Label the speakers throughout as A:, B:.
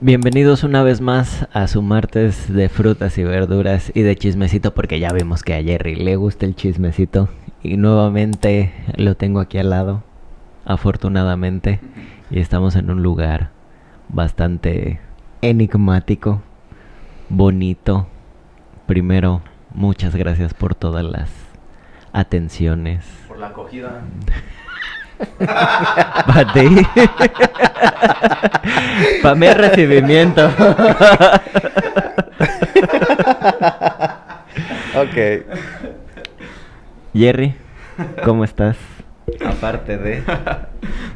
A: Bienvenidos una vez más a su martes de frutas y verduras y de chismecito, porque ya vimos que a Jerry le gusta el chismecito y nuevamente lo tengo aquí al lado, afortunadamente, y estamos en un lugar bastante enigmático, bonito. Primero, muchas gracias por todas las atenciones.
B: Por la acogida.
A: Para ti. Para mi recibimiento.
B: Ok.
A: Jerry, ¿cómo estás? Aparte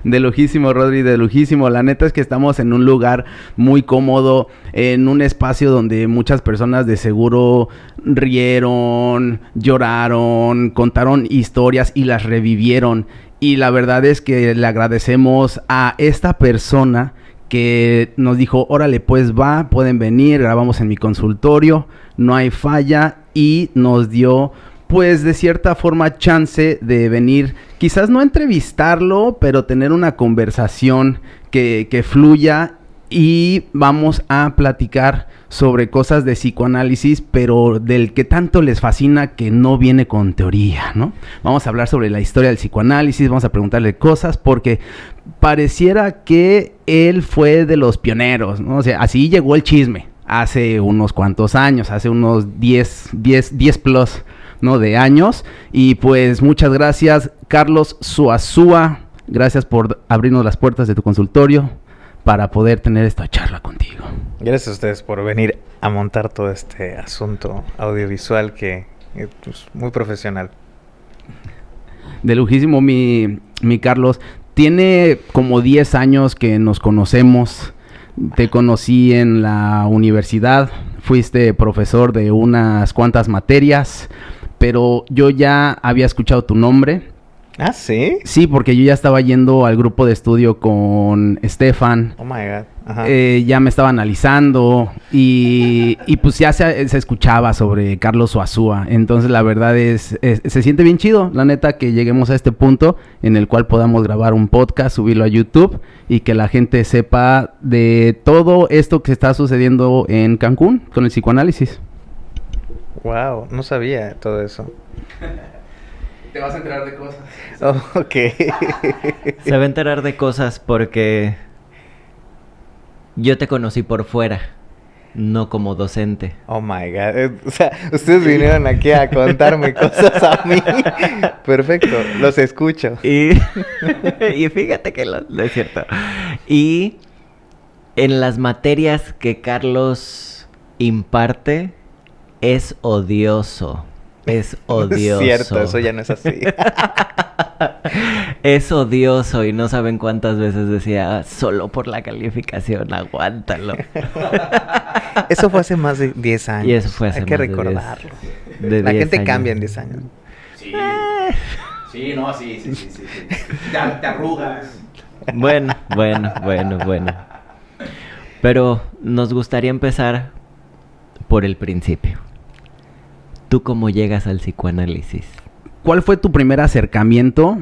B: De lujísimo, Rodri, de lujísimo. La neta es que estamos en un lugar muy cómodo, en un espacio donde muchas personas de seguro rieron, lloraron, contaron historias y las revivieron. Y la verdad es que le agradecemos a esta persona que nos dijo, órale, pues va, pueden venir, grabamos en mi consultorio, no hay falla, y nos dio, pues de cierta forma, chance de venir, quizás no entrevistarlo, pero tener una conversación que fluya, y vamos a platicar sobre cosas de psicoanálisis, pero del que tanto les fascina, que no viene con teoría, ¿no? Vamos a hablar sobre la historia del psicoanálisis, vamos a preguntarle cosas, porque pareciera que él fue de los pioneros, ¿no? O sea, así llegó el chisme hace unos cuantos años, hace unos 10 plus, ¿no? De años. Y pues muchas gracias, Carlos Suazúa, gracias por abrirnos las puertas de tu consultorio para poder tener esta charla contigo.
C: Gracias a ustedes por venir a montar todo este asunto audiovisual que es pues, muy profesional.
B: De lujísimo, mi Carlos. Tiene como 10 años que nos conocemos. Te conocí en la universidad. Fuiste profesor de unas cuantas materias, pero yo ya había escuchado tu nombre.
C: ¿Ah, sí?
B: Sí, porque yo ya estaba yendo al grupo de estudio con Estefan.
C: Oh my God. Ajá.
B: Ya me estaba analizando y pues ya se escuchaba sobre Carlos Suazúa. Entonces la verdad se siente bien chido, la neta, que lleguemos a este punto en el cual podamos grabar un podcast, subirlo a YouTube y que la gente sepa de todo esto que está sucediendo en Cancún con el psicoanálisis.
C: Wow, no sabía todo eso.
B: Te vas a enterar de cosas.
C: Oh, ok.
A: Se va a enterar de cosas porque yo te conocí por fuera, no como docente.
C: Oh my God. O sea, ustedes vinieron aquí a contarme cosas a mí. Perfecto, los escucho.
A: Y fíjate que lo es cierto. Y en las materias que Carlos imparte, es odioso. Es odioso.
C: Es cierto, eso ya no es así.
A: Es odioso y no saben cuántas veces decía, solo por la calificación, aguántalo.
C: Eso fue hace más de 10 años.
A: Y eso fue hace
C: Hay que
A: más de
C: recordarlo.
A: 10
C: La gente
A: años.
C: cambia en 10 años.
B: Sí. Sí, no, sí. Te arrugas.
A: Bueno. Pero nos gustaría empezar por el principio. ¿Tú cómo llegas al psicoanálisis?
B: ¿Cuál fue tu primer acercamiento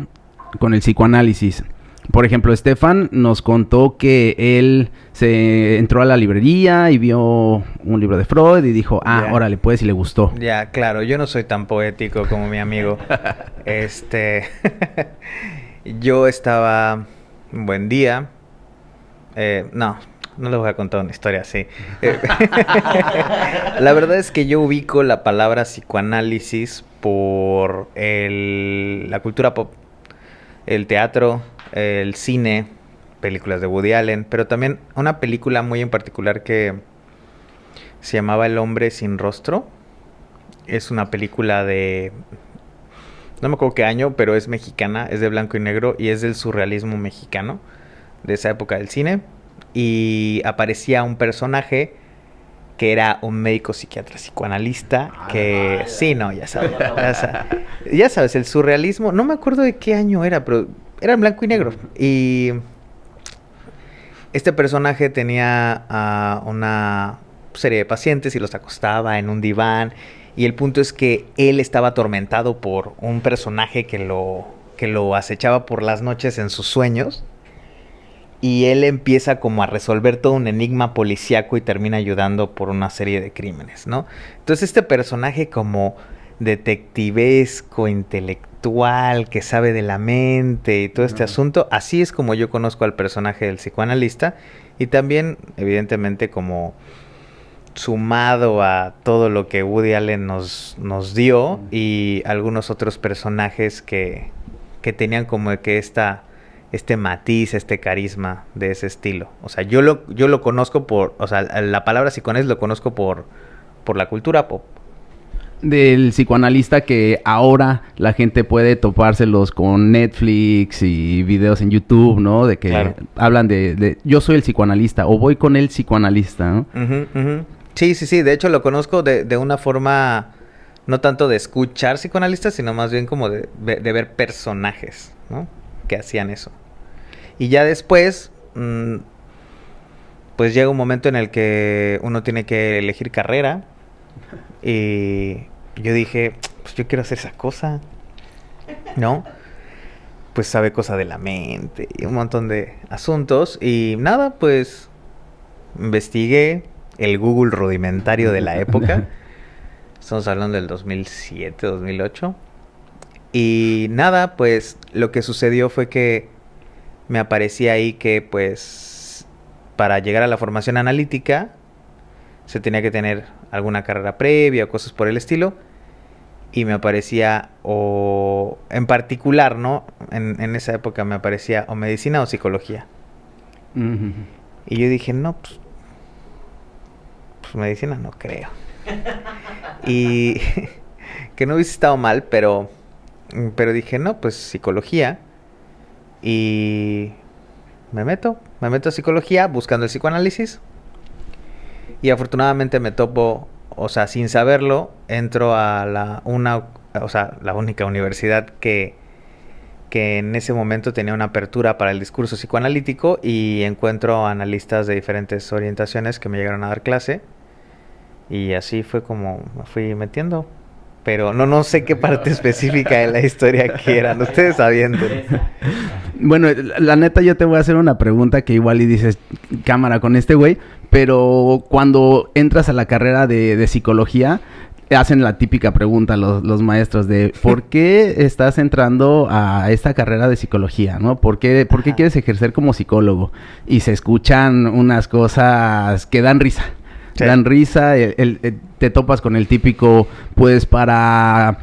B: con el psicoanálisis? Por ejemplo, Estefan nos contó que él se entró a la librería y vio un libro de Freud y dijo, órale, pues, y le gustó.
C: Ya, claro, yo no soy tan poético como mi amigo. Yo estaba un buen día. No les voy a contar una historia así. La verdad es que yo ubico la palabra psicoanálisis por la cultura pop, el teatro, el cine, películas de Woody Allen, pero también una película muy en particular que se llamaba El hombre sin rostro. Es una película no me acuerdo qué año, pero es mexicana, es de blanco y negro y es del surrealismo mexicano, de esa época del cine. Y aparecía un personaje que era un médico psiquiatra psicoanalista que... Sí, no, ya sabes. Ya sabes, el surrealismo... No me acuerdo de qué año era, pero era en blanco y negro. Y este personaje tenía una serie de pacientes y los acostaba en un diván. Y el punto es que él estaba atormentado por un personaje que lo acechaba por las noches en sus sueños. y él empieza como a resolver todo un enigma policíaco y termina ayudando por una serie de crímenes, ¿no? Entonces este personaje como detectivesco, intelectual, que sabe de la mente y todo este asunto, así es como yo conozco al personaje del psicoanalista, y también evidentemente como sumado a todo lo que Woody Allen nos dio y algunos otros personajes que tenían como que este matiz, este carisma de ese estilo. O sea, yo lo conozco o sea, la palabra psicoanálisis lo conozco por la cultura pop.
B: Del psicoanalista que ahora la gente puede topárselos con Netflix y videos en YouTube, ¿no? De que
C: claro.
B: Hablan de yo soy el psicoanalista o voy con el psicoanalista, ¿no?
C: Sí. De hecho, lo conozco de una forma no tanto de escuchar psicoanalistas, sino más bien como de ver personajes, ¿no? Que hacían eso. Y ya después, pues llega un momento en el que uno tiene que elegir carrera. Y yo dije, pues yo quiero hacer esa cosa, ¿no? Pues sabe cosa de la mente y un montón de asuntos. Y nada, pues investigué el Google rudimentario de la época. Estamos hablando del 2007, 2008. Y nada, pues lo que sucedió fue que me aparecía ahí que pues para llegar a la formación analítica se tenía que tener alguna carrera previa o cosas por el estilo. Y me aparecía, o en particular, ¿no? En esa época me aparecía o medicina o psicología. Y yo dije, no, pues medicina no creo. Y que no hubiese estado mal, pero dije, no, pues psicología. Y me meto a psicología buscando el psicoanálisis. Y afortunadamente me topo, o sea, sin saberlo, entro a la única universidad que en ese momento tenía una apertura para el discurso psicoanalítico, y encuentro analistas de diferentes orientaciones que me llegaron a dar clase. Y así fue como me fui metiendo. Pero no sé qué parte específica de la historia quieran. Ustedes avienten.
B: Bueno, la neta yo te voy a hacer una pregunta que igual y dices, cámara con este güey, pero cuando entras a la carrera de psicología, hacen la típica pregunta los maestros de ¿por qué estás entrando a esta carrera de psicología, ¿no? ¿Por qué quieres ejercer como psicólogo? Y se escuchan unas cosas que dan risa. Sí. Dan risa, te topas con el típico, pues para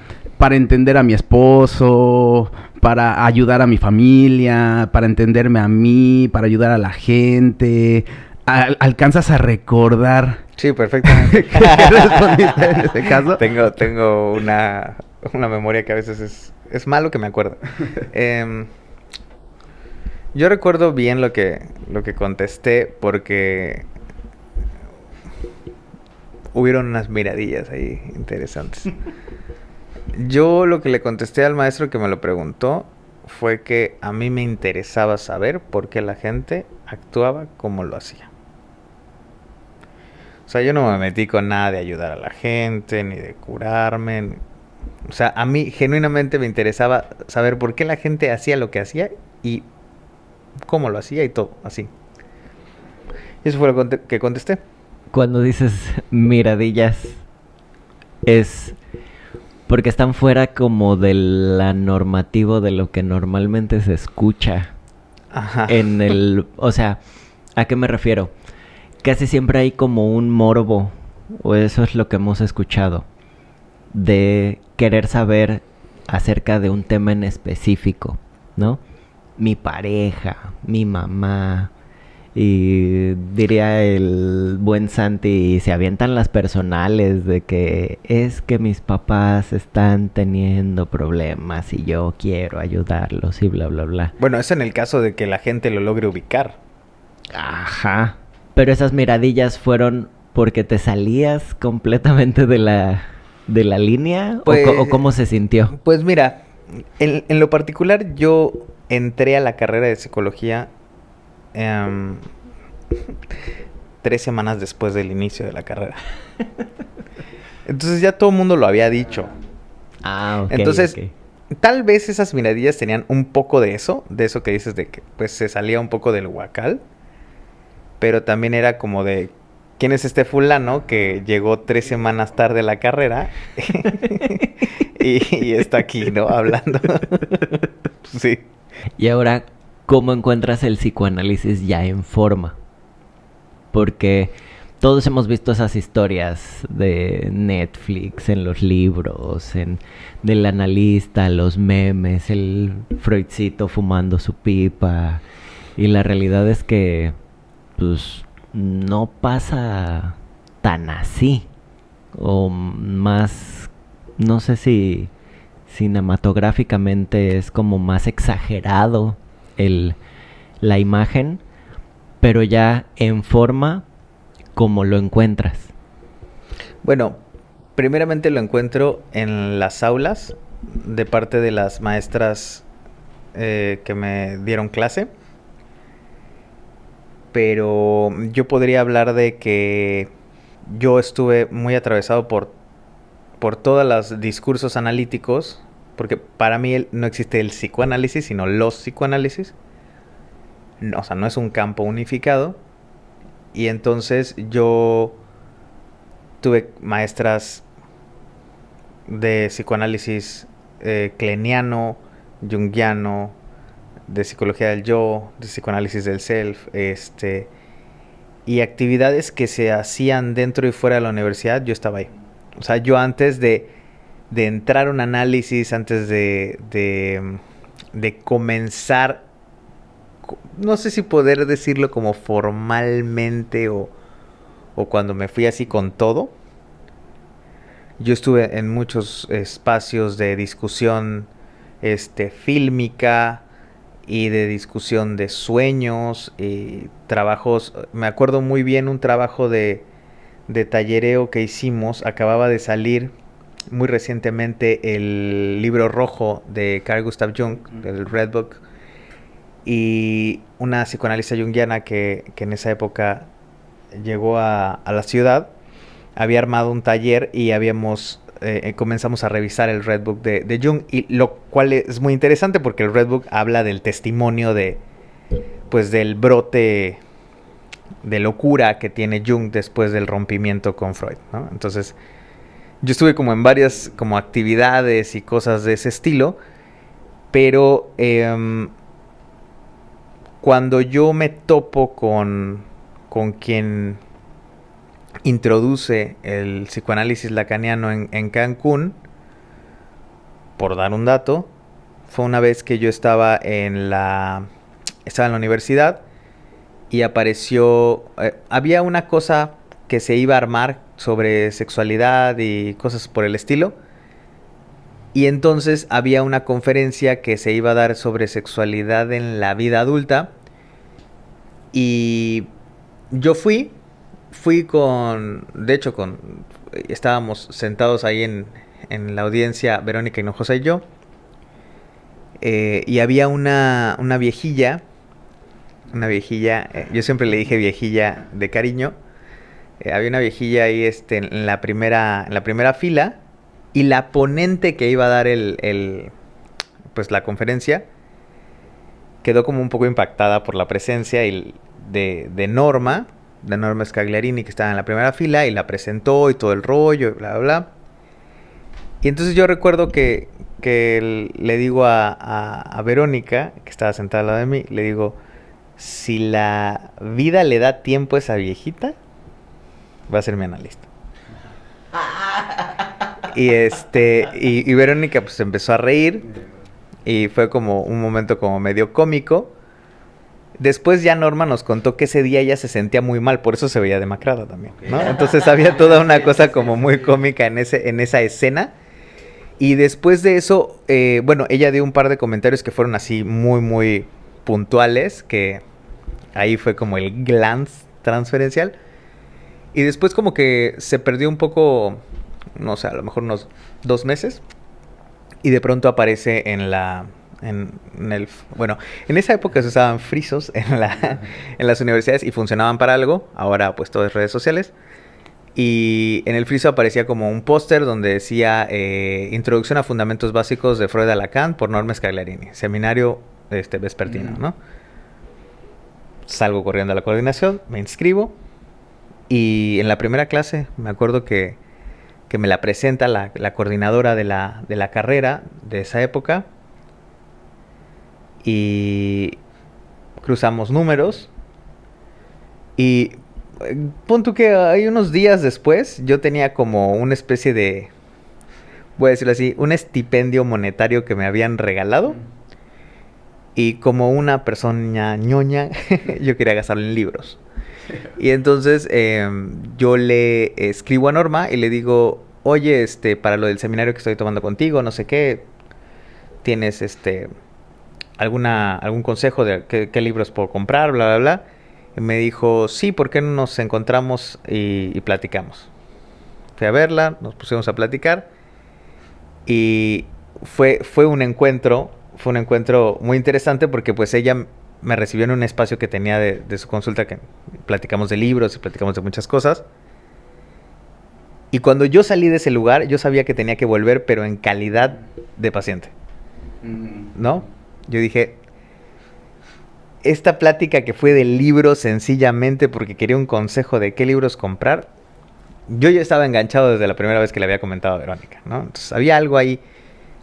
B: entender a mi esposo, para ayudar a mi familia, para entenderme a mí, para ayudar a la gente. ¿Alcanzas a recordar?
C: Sí, perfectamente.
B: ¿Qué respondiste en ese caso?
C: Tengo una memoria que a veces es malo que me acuerdo. Yo recuerdo bien lo que contesté porque hubieron unas miradillas ahí interesantes. Yo lo que le contesté al maestro que me lo preguntó fue que a mí me interesaba saber por qué la gente actuaba como lo hacía. O sea, yo no me metí con nada de ayudar a la gente, ni de curarme. O sea, a mí genuinamente me interesaba saber por qué la gente hacía lo que hacía y cómo lo hacía y todo, así. Y eso fue lo que contesté.
A: Cuando dices miradillas, es porque están fuera como de la normativo de lo que normalmente se escucha.
C: Ajá.
A: O sea, ¿a qué me refiero? Casi siempre hay como un morbo, o eso es lo que hemos escuchado, de querer saber acerca de un tema en específico, ¿no? Mi pareja, mi mamá, y diría el buen Santi, se avientan las personales de que es que mis papás están teniendo problemas y yo quiero ayudarlos y bla, bla, bla.
C: Bueno, eso en el caso de que la gente lo logre ubicar.
A: Ajá. Pero esas miradillas fueron porque te salías completamente de la línea, pues, ¿o cómo se sintió?
C: Pues mira, en lo particular yo entré a la carrera de psicología 3 semanas después del inicio de la carrera. Entonces ya todo el mundo lo había dicho.
A: Ah, ok.
C: Entonces,
A: okay.
C: tal vez esas miradillas tenían un poco de eso que dices de que pues se salía un poco del huacal, pero también era como de, ¿quién es este fulano que llegó 3 semanas tarde a la carrera y está aquí, ¿no? Hablando. Sí.
A: Y ahora, ¿cómo encuentras el psicoanálisis ya en forma? Porque todos hemos visto esas historias de Netflix, en los libros, del analista, los memes, el Freudcito fumando su pipa. Y la realidad es que, pues, no pasa tan así. O más, no sé si cinematográficamente es como más exagerado la imagen, pero ya en forma, ¿cómo lo encuentras?
C: Bueno, primeramente lo encuentro en las aulas de parte de las maestras que me dieron clase. Pero yo podría hablar de que yo estuve muy atravesado por todos los discursos analíticos, porque para mí no existe el psicoanálisis, sino los psicoanálisis. No, o sea, no es un campo unificado. Y entonces yo tuve maestras de psicoanálisis kleniano, junguiano, de psicología del yo, de psicoanálisis del self, y actividades que se hacían dentro y fuera de la universidad, yo estaba ahí. O sea, yo antes de entrar a un análisis, antes de comenzar, no sé si poder decirlo como formalmente o cuando me fui así con todo, yo estuve en muchos espacios de discusión fílmica y de discusión de sueños y trabajos. Me acuerdo muy bien un trabajo de tallereo que hicimos. Acababa de salir muy recientemente el libro rojo de Carl Gustav Jung, el Red Book, y una psicoanalista junguiana que en esa época llegó a la ciudad, había armado un taller y comenzamos a revisar el Red Book de Jung, y lo cual es muy interesante porque el Red Book habla del testimonio del brote de locura que tiene Jung después del rompimiento con Freud, ¿no? Entonces yo estuve como en varias como actividades y cosas de ese estilo, pero cuando yo me topo con quien introduce el psicoanálisis lacaniano en Cancún, por dar un dato, fue una vez que yo estaba en la universidad y apareció, había una cosa que se iba a armar sobre sexualidad y cosas por el estilo, y entonces había una conferencia que se iba a dar sobre sexualidad en la vida adulta, y yo fui estábamos sentados ahí en la audiencia, Verónica Hinojosa y yo, y había una viejilla, yo siempre le dije viejilla de cariño, había una viejilla ahí en la primera fila, y la ponente que iba a dar la conferencia quedó como un poco impactada por la presencia de Norma Scagliarini, que estaba en la primera fila, y la presentó y todo el rollo, bla, bla, bla. Y entonces yo recuerdo que le digo a Verónica, que estaba sentada al lado de mí, le digo, si la vida le da tiempo a esa viejita, va a ser mi analista. Y Verónica pues empezó a reír, y fue como un momento como medio cómico. Después ya Norma nos contó que ese día ella se sentía muy mal, por eso se veía demacrada también, ¿no? Entonces había toda una cosa como muy cómica en esa escena. Y después de eso, ella dio un par de comentarios que fueron así muy, muy puntuales, que ahí fue como el glance transferencial. Y después como que se perdió un poco, no sé, a lo mejor unos 2 meses. Y de pronto aparece en esa época se usaban frisos en las universidades y funcionaban para algo. Ahora pues todo es redes sociales. Y en el friso aparecía como un póster donde decía Introducción a Fundamentos Básicos de Freud a Lacan por Norma Scagliarini, seminario vespertino, ¿no? Salgo corriendo a la coordinación, me inscribo y en la primera clase me acuerdo que me la presenta la coordinadora de la carrera de esa época y cruzamos números y pon tú que hay unos días después yo tenía como una especie de, voy a decirlo así, un estipendio monetario que me habían regalado y como una persona ñoña yo quería gastarlo en libros. Y entonces yo le escribo a Norma y le digo, oye, para lo del seminario que estoy tomando contigo, no sé qué, ¿tienes algún consejo de qué libros puedo comprar, bla, bla, bla? Y me dijo, sí, ¿por qué no nos encontramos y platicamos? Fui a verla, nos pusimos a platicar y fue un encuentro muy interesante porque pues ella me recibió en un espacio que tenía de su consulta, que platicamos de libros y platicamos de muchas cosas. Y cuando yo salí de ese lugar, yo sabía que tenía que volver, pero en calidad de paciente, ¿no? Yo dije, esta plática que fue del libro sencillamente porque quería un consejo de qué libros comprar, yo ya estaba enganchado desde la primera vez que le había comentado a Verónica, ¿no? Entonces había algo ahí,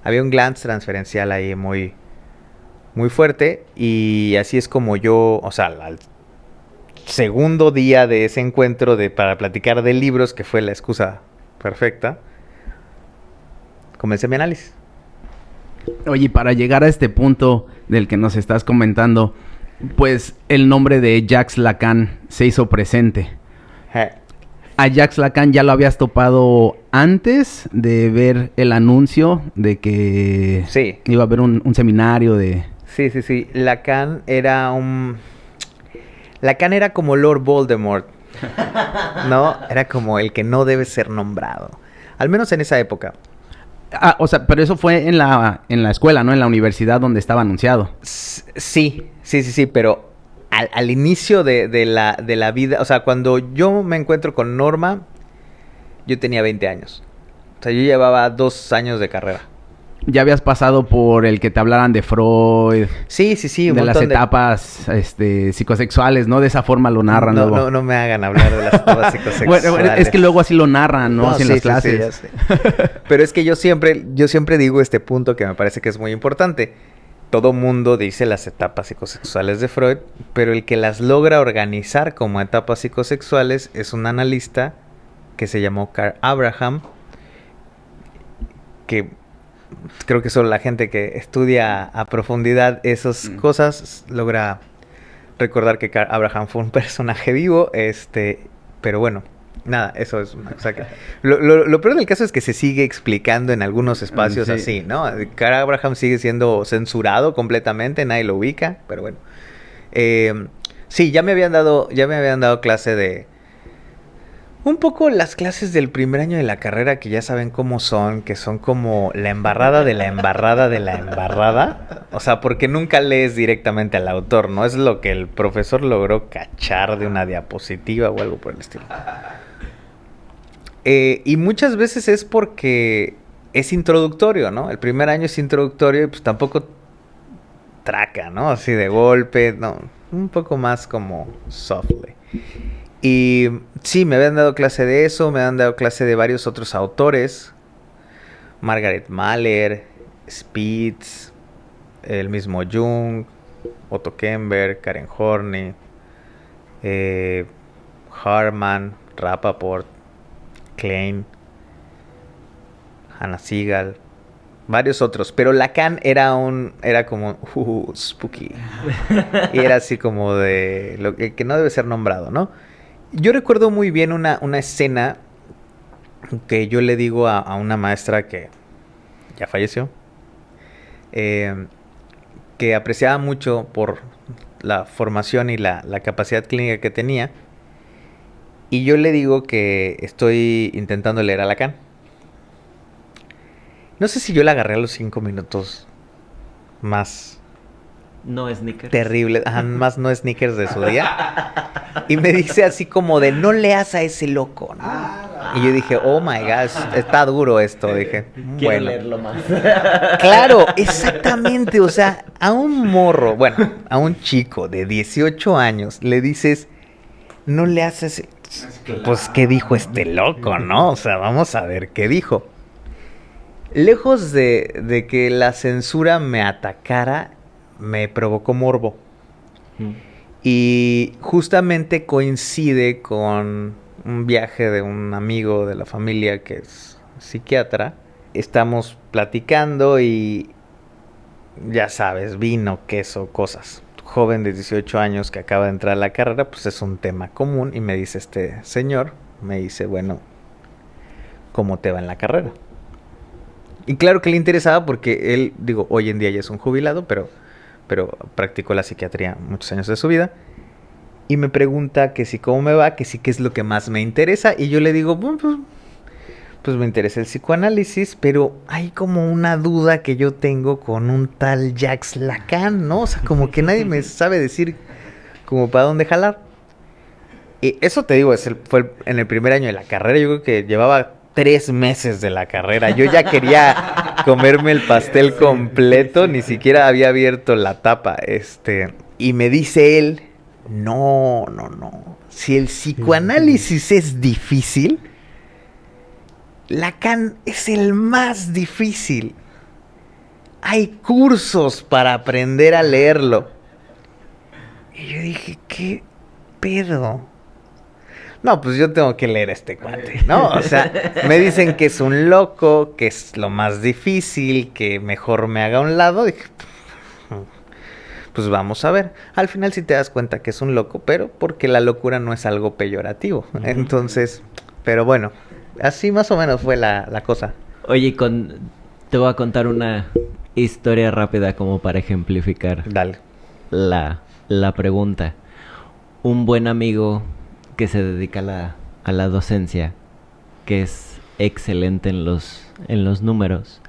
C: había un glance transferencial ahí muy, muy fuerte y así es como yo, o sea, al segundo día de ese encuentro para platicar de libros, que fue la excusa perfecta, comencé mi análisis.
B: Oye, para llegar a este punto del que nos estás comentando, pues el nombre de Jacques Lacan se hizo presente. ¿A Jacques Lacan ya lo habías topado antes de ver el anuncio de que
C: sí,
B: iba a haber un seminario de...?
C: Sí. Lacan era como Lord Voldemort, ¿no? Era como el que no debe ser nombrado. Al menos en esa época.
B: Ah, o sea, pero eso fue en la escuela, ¿no? En la universidad donde estaba anunciado.
C: Sí, pero al inicio de la vida, o sea, cuando yo me encuentro con Norma, yo tenía 20 años. O sea, yo llevaba 2 años de carrera.
B: Ya habías pasado por el que te hablaran de Freud.
C: Sí, un
B: de las etapas psicosexuales, ¿no? De esa forma lo narran luego.
C: No me hagan hablar de las etapas psicosexuales.
B: Bueno, es que luego así lo narran, ¿no? Así en las clases.
C: Sí, ya sé. Pero es que yo siempre digo este punto que me parece que es muy importante. Todo mundo dice las etapas psicosexuales de Freud, pero el que las logra organizar como etapas psicosexuales es un analista que se llamó Karl Abraham, que creo que solo la gente que estudia a profundidad esas cosas logra recordar que Karl Abraham fue un personaje vivo, pero bueno, nada, eso es una cosa que... Lo peor del caso es que se sigue explicando en algunos espacios así, ¿no? Karl Abraham sigue siendo censurado completamente, nadie lo ubica, pero bueno. Sí, ya me habían dado clase de... Un poco las clases del primer año de la carrera, que ya saben cómo son, que son como la embarrada de la embarrada de la embarrada. O sea, porque nunca lees directamente al autor, ¿no? Es lo que el profesor logró cachar de una diapositiva o algo por el estilo. Y muchas veces es porque es introductorio, ¿no? El primer año es introductorio y pues tampoco traca, ¿no? Así de golpe, no. Un poco más como softly. Y sí, me habían dado clase de eso, me habían dado clase de varios otros autores. Margaret Mahler, Spitz, el mismo Jung, Otto Kemper, Karen Horney, Harman, Rappaport, Klein, Hannah Segal, varios otros. Pero Lacan era como spooky. Y era así como de lo que no debe ser nombrado, ¿no? Yo recuerdo muy bien una escena que yo le digo a una maestra que ya falleció, que apreciaba mucho por la formación y la capacidad clínica que tenía. Y yo le digo que estoy intentando leer a Lacan. No sé si yo la agarré a los 5 minutos más...
A: No sneakers.
C: Terrible, más no sneakers de su día. Y me dice así como de, no leas a ese loco, ¿no? Y yo dije, oh my gosh, está duro esto. Dije,
A: Quiero
C: bueno.
A: leerlo más.
C: Claro, exactamente. O sea, a un morro, bueno, a un chico de 18 años, le dices, no le haces. Pues, ¿qué dijo este loco, no? O sea, vamos a ver qué dijo. Lejos de que la censura me atacara, me provocó morbo. Y justamente coincide con un viaje de un amigo de la familia que es psiquiatra. Estamos platicando y ya sabes, vino, queso, cosas. Joven de 18 años que acaba de entrar a la carrera, pues es un tema común. Y me dice este señor, me dice, bueno, ¿cómo te va en la carrera? Y claro que le interesaba porque él, digo, hoy en día ya es un jubilado, pero practicó la psiquiatría muchos años de su vida. Y me pregunta que si cómo me va, que sí qué es lo que más me interesa. Y yo le digo, bueno, pues me interesa el psicoanálisis, pero hay como una duda que yo tengo con un tal Jacques Lacan, ¿no? O sea, como que nadie me sabe decir como para dónde jalar. Y eso te digo, fue en el primer año de la carrera. Yo creo que llevaba 3 meses de la carrera. Yo ya quería comerme el pastel completo, ni siquiera había abierto la tapa. Y me dice él, no. Si el psicoanálisis es difícil, Lacan es el más difícil. Hay cursos para aprender a leerlo. Y yo dije, ¿qué pedo? No, pues yo tengo que leer a este cuate, ¿no? O sea, me dicen que es un loco, que es lo más difícil, que mejor me haga a un lado. Dije, pues vamos a ver. Al final sí te das cuenta que es un loco, pero porque la locura no es algo peyorativo. Entonces, pero bueno, así más o menos fue la cosa.
A: Oye, te voy a contar una historia rápida como para ejemplificar
C: Dale.
A: la pregunta. Un buen amigo que se dedica a la docencia, que es excelente en los números,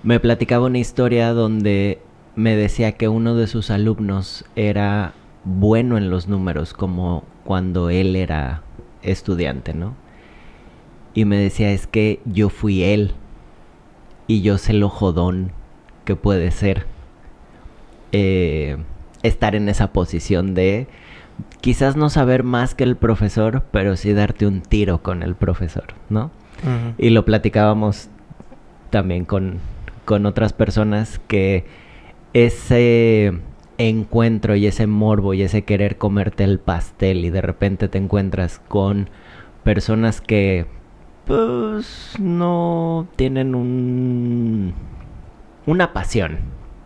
A: me platicaba una historia donde me decía que uno de sus alumnos era bueno en los números, como cuando él era estudiante, ¿no? Y me decía, es que yo fui él y yo sé lo jodón que puede ser estar en esa posición de quizás no saber más que el profesor, pero sí darte un tiro con el profesor, ¿no?
C: Uh-huh.
A: Y lo platicábamos también con otras personas, que ese encuentro y ese morbo y ese querer comerte el pastel y de repente te encuentras con personas que pues no tienen una pasión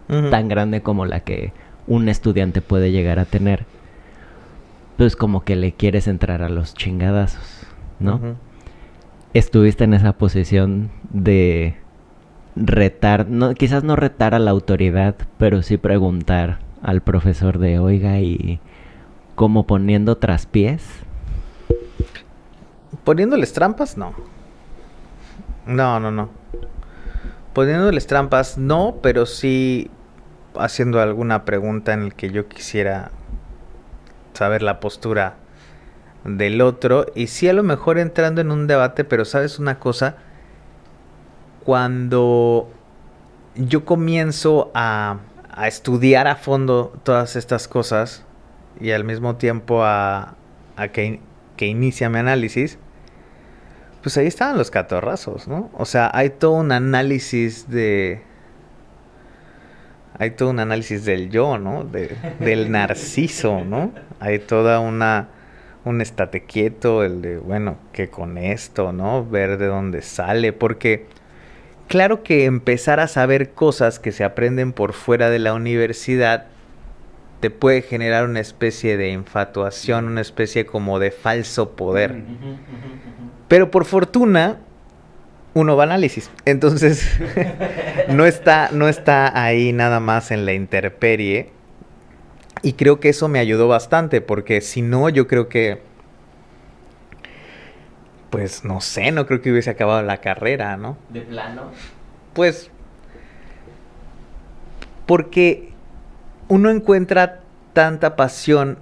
A: tan grande como la que un estudiante puede llegar a tener, pues como que le quieres entrar a los chingadazos, ¿no?
C: Uh-huh.
A: Estuviste en esa posición de retar, quizás no retar a la autoridad, pero sí preguntar al profesor de, oiga, y como poniendo traspiés.
C: ¿Poniéndoles trampas? No. No. Poniéndoles trampas, no, pero sí haciendo alguna pregunta en la que yo quisiera saber la postura del otro. Y sí, a lo mejor entrando en un debate, pero ¿sabes una cosa? Cuando yo comienzo a estudiar a fondo todas estas cosas y al mismo tiempo a que inicia mi análisis, pues ahí estaban los catorrazos, ¿no? O sea, hay todo un análisis del yo, ¿no? Del narciso, ¿no? Hay toda un estate quieto, el de, bueno, que con esto, ¿no? Ver de dónde sale, porque claro que empezar a saber cosas que se aprenden por fuera de la universidad te puede generar una especie de infatuación, una especie como de falso poder. Pero por fortuna, uno va a análisis. Entonces, no está ahí nada más en la intemperie. Y creo que eso me ayudó bastante, porque si no, yo creo que, pues no sé, no creo que hubiese acabado la carrera, ¿no?
A: ¿De plano?
C: Pues, porque uno encuentra tanta pasión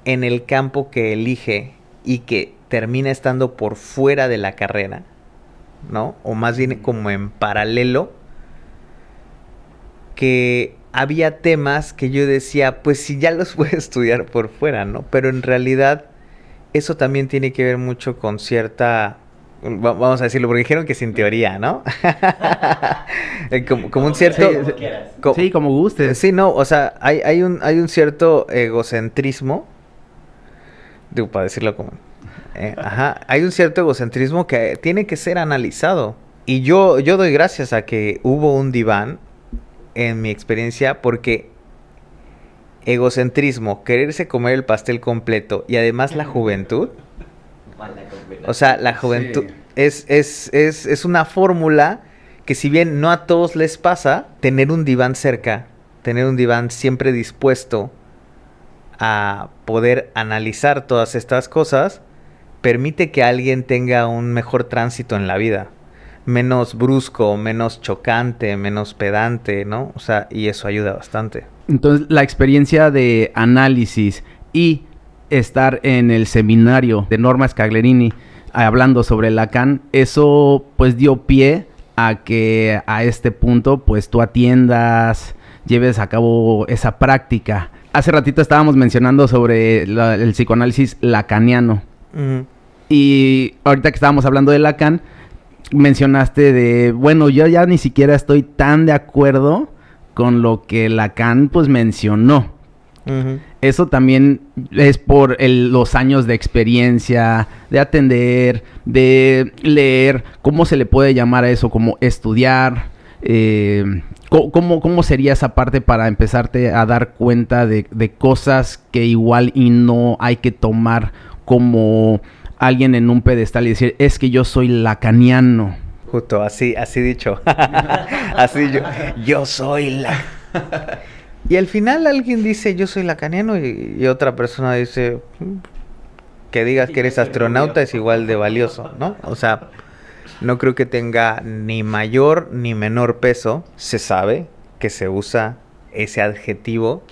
C: en el campo que elige y que termina estando por fuera de la carrera, ¿no? O más bien como en paralelo, que había temas que yo decía, pues si ya los voy a estudiar por fuera, ¿no? Pero en realidad eso también tiene que ver mucho con cierta, vamos a decirlo, porque dijeron que sin teoría, ¿no? como un cierto...
B: Sí, como gustes.
C: Sí, no, o sea, hay un cierto egocentrismo, digo, para decirlo como... hay un cierto egocentrismo que tiene que ser analizado. Y yo doy gracias a que hubo un diván en mi experiencia, porque egocentrismo, quererse comer el pastel completo y además la juventud. O sea, la juventud es una fórmula que, si bien no a todos les pasa, tener un diván cerca, tener un diván siempre dispuesto a poder analizar todas estas cosas, permite que alguien tenga un mejor tránsito en la vida, menos brusco, menos chocante, menos pedante, ¿no? O sea, y eso ayuda bastante.
B: Entonces, la experiencia de análisis y estar en el seminario de Norma Scaglerini hablando sobre Lacan, eso pues dio pie a que a este punto pues tú atiendas, lleves a cabo esa práctica. Hace ratito estábamos mencionando sobre el psicoanálisis lacaniano. Uh-huh. Y ahorita que estábamos hablando de Lacan, mencionaste de, bueno, yo ya ni siquiera estoy tan de acuerdo con lo que Lacan pues mencionó. Uh-huh. Eso también es por los años de experiencia, de atender, de leer. ¿Cómo se le puede llamar a eso? Como estudiar. ¿Cómo sería esa parte para empezarte a dar cuenta de cosas que igual y no hay que tomar como alguien en un pedestal y decir, es que yo soy lacaniano?
C: Justo, así dicho. Así yo soy la... Y al final alguien dice, yo soy lacaniano, y otra persona dice, que digas que eres astronauta es igual de valioso, ¿no? O sea, no creo que tenga ni mayor ni menor peso. Se sabe que se usa ese adjetivo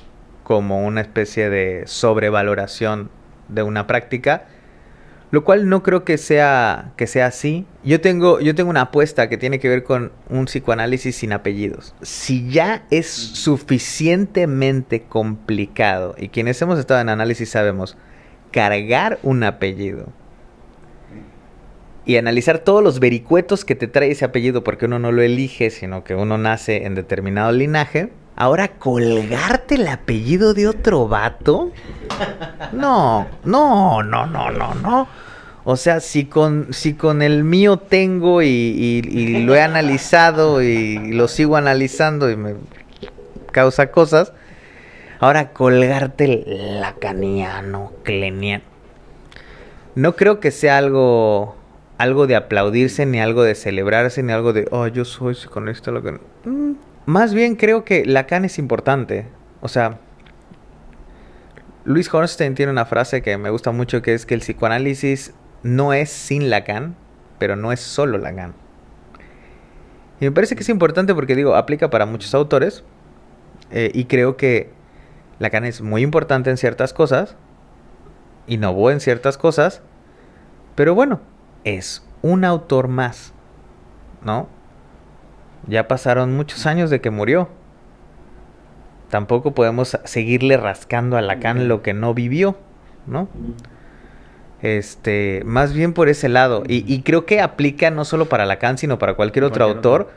C: como una especie de sobrevaloración de una práctica, lo cual no creo que sea así. Yo tengo una apuesta que tiene que ver con un psicoanálisis sin apellidos. Si ya es suficientemente complicado, y quienes hemos estado en análisis sabemos, cargar un apellido y analizar todos los vericuetos que te trae ese apellido, porque uno no lo elige, sino que uno nace en determinado linaje, ahora colgarte el apellido de otro vato, no. O sea, si con el mío tengo y lo he analizado y lo sigo analizando y me causa cosas, ahora colgarte el lacaniano, cleniano. No creo que sea algo de aplaudirse, ni algo de celebrarse, ni algo de, yo soy psicoanalista lacaniano. Más bien creo que Lacan es importante. O sea, Luis Hornstein tiene una frase que me gusta mucho, que es que el psicoanálisis no es sin Lacan, pero no es solo Lacan. Y me parece que es importante porque, digo, aplica para muchos autores, y creo que Lacan es muy importante en ciertas cosas, innovó en ciertas cosas, pero bueno, es un autor más, ¿no? Ya pasaron muchos años de que murió. Tampoco podemos seguirle rascando a Lacan lo que no vivió, ¿no? Más bien por ese lado. Y creo que aplica no solo para Lacan, sino para cualquier otro autor.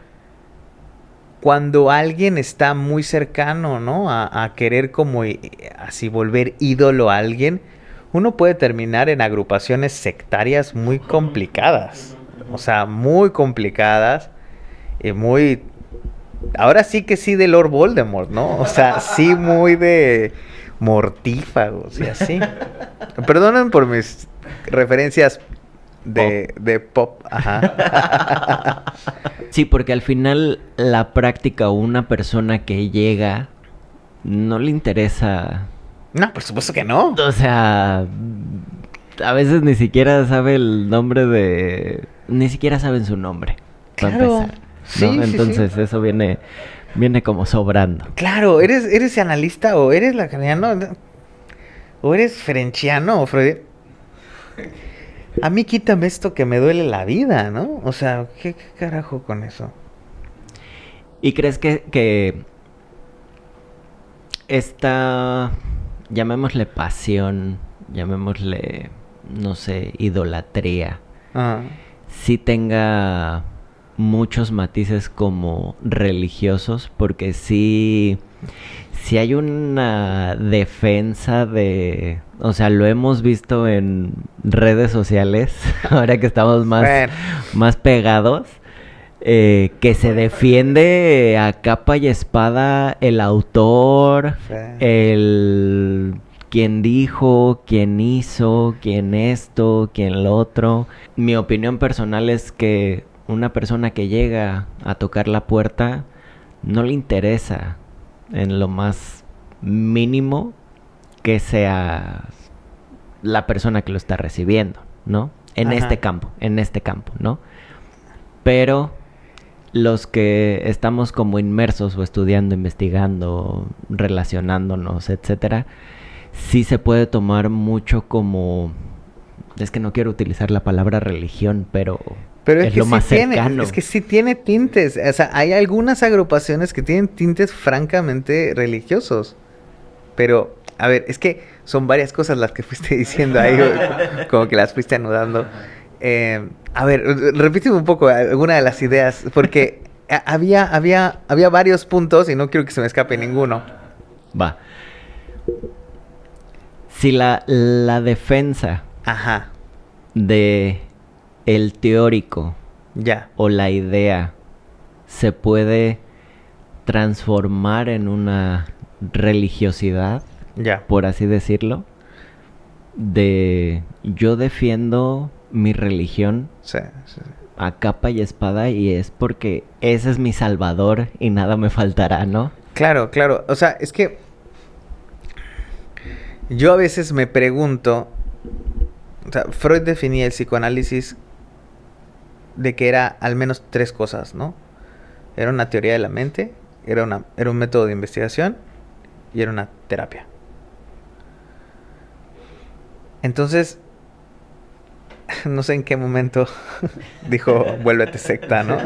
C: Cuando alguien está muy cercano, ¿no? A querer como así volver ídolo a alguien, uno puede terminar en agrupaciones sectarias muy complicadas. O sea, muy complicadas. Muy... Ahora sí que sí de Lord Voldemort, ¿no? O sea, sí muy de mortífagos y así. Perdonen por mis referencias de pop. Ajá.
A: Sí, porque al final la práctica o una persona que llega no le interesa.
C: No, por supuesto que no.
A: O sea, a veces ni siquiera sabe el nombre de... Ni siquiera saben su nombre, para empezar, ¿no? Sí, entonces sí. Eso viene como sobrando.
C: Claro, eres analista o eres lacaniano o eres frenchiano o freudiano. A mí quítame esto que me duele la vida, ¿no? O sea, ¿qué carajo con eso?
A: ¿Y crees que esta, llamémosle pasión, llamémosle, no sé, idolatría,
C: Ajá.
A: sí tenga muchos matices como religiosos? Porque sí hay una defensa de... O sea, lo hemos visto en redes sociales, ahora que estamos
C: Bueno.
A: más pegados, que se defiende a capa y espada el autor,
C: Sí.
A: el... quién dijo, quién hizo, quién esto, quién lo otro. Mi opinión personal es que una persona que llega a tocar la puerta no le interesa en lo más mínimo que sea la persona que lo está recibiendo, ¿no? En
C: Ajá.
A: este campo, ¿no? Pero los que estamos como inmersos o estudiando, investigando, relacionándonos, etcétera, sí se puede tomar mucho como... Es que no quiero utilizar la palabra religión, pero
C: Pero
A: es lo más cercano.
C: Es que sí tiene tintes. O sea, hay algunas agrupaciones que tienen tintes francamente religiosos. Pero, a ver, es que son varias cosas las que fuiste diciendo ahí, como que las fuiste anudando. A ver, repíteme un poco alguna de las ideas, porque había varios puntos y no quiero que se me escape ninguno.
A: Va. Si la defensa
C: Ajá,
A: de el teórico
C: ya.
A: o la idea se puede transformar en una religiosidad,
C: Ya.
A: por así decirlo, de yo defiendo mi religión
C: Sí, sí.
A: a capa y espada y es porque ese es mi salvador y nada me faltará, ¿no?
C: Claro, claro. O sea, es que yo a veces me pregunto, o sea, Freud definía el psicoanálisis de que era al menos tres cosas, ¿no? Era una teoría de la mente, era un método de investigación y era una terapia. Entonces, no sé en qué momento dijo, vuélvete secta, ¿no?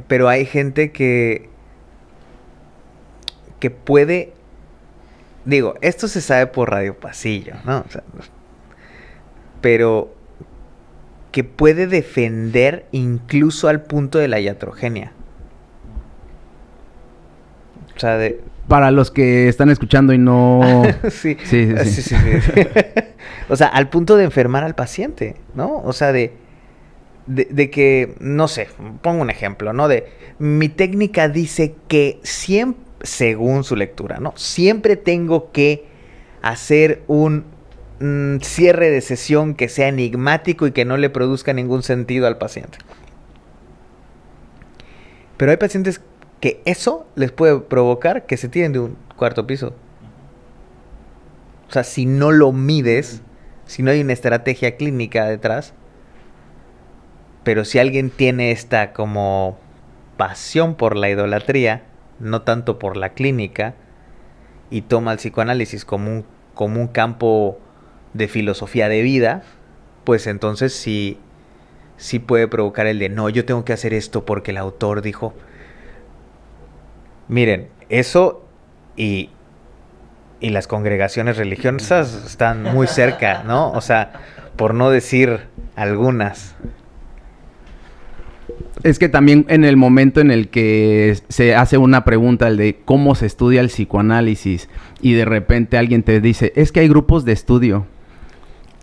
C: Pero hay gente que puede, digo, esto se sabe por Radio Pasillo, ¿no? O sea, pero que puede defender incluso al punto de la iatrogenia. O sea, de...
B: Para los que están escuchando y no...
C: sí.
B: Sí, sí, sí.
C: Sí. O sea, al punto de enfermar al paciente, ¿no? O sea, de que, no sé, pongo un ejemplo, ¿no? De mi técnica dice que siempre, según su lectura, ¿no? Siempre tengo que hacer un cierre de sesión que sea enigmático y que no le produzca ningún sentido al paciente. Pero hay pacientes que eso les puede provocar que se tiren de un cuarto piso. O sea, si no lo mides, si no hay una estrategia clínica detrás, pero si alguien tiene esta como pasión por la idolatría, no tanto por la clínica, y toma el psicoanálisis como un campo de filosofía de vida, pues entonces sí puede provocar el de, no, yo tengo que hacer esto porque el autor dijo. Miren, eso y las congregaciones religiosas están muy cerca, ¿no? O sea, por no decir algunas.
B: Es que también en el momento en el que se hace una pregunta, el de cómo se estudia el psicoanálisis, y de repente alguien te dice, es que hay grupos de estudio.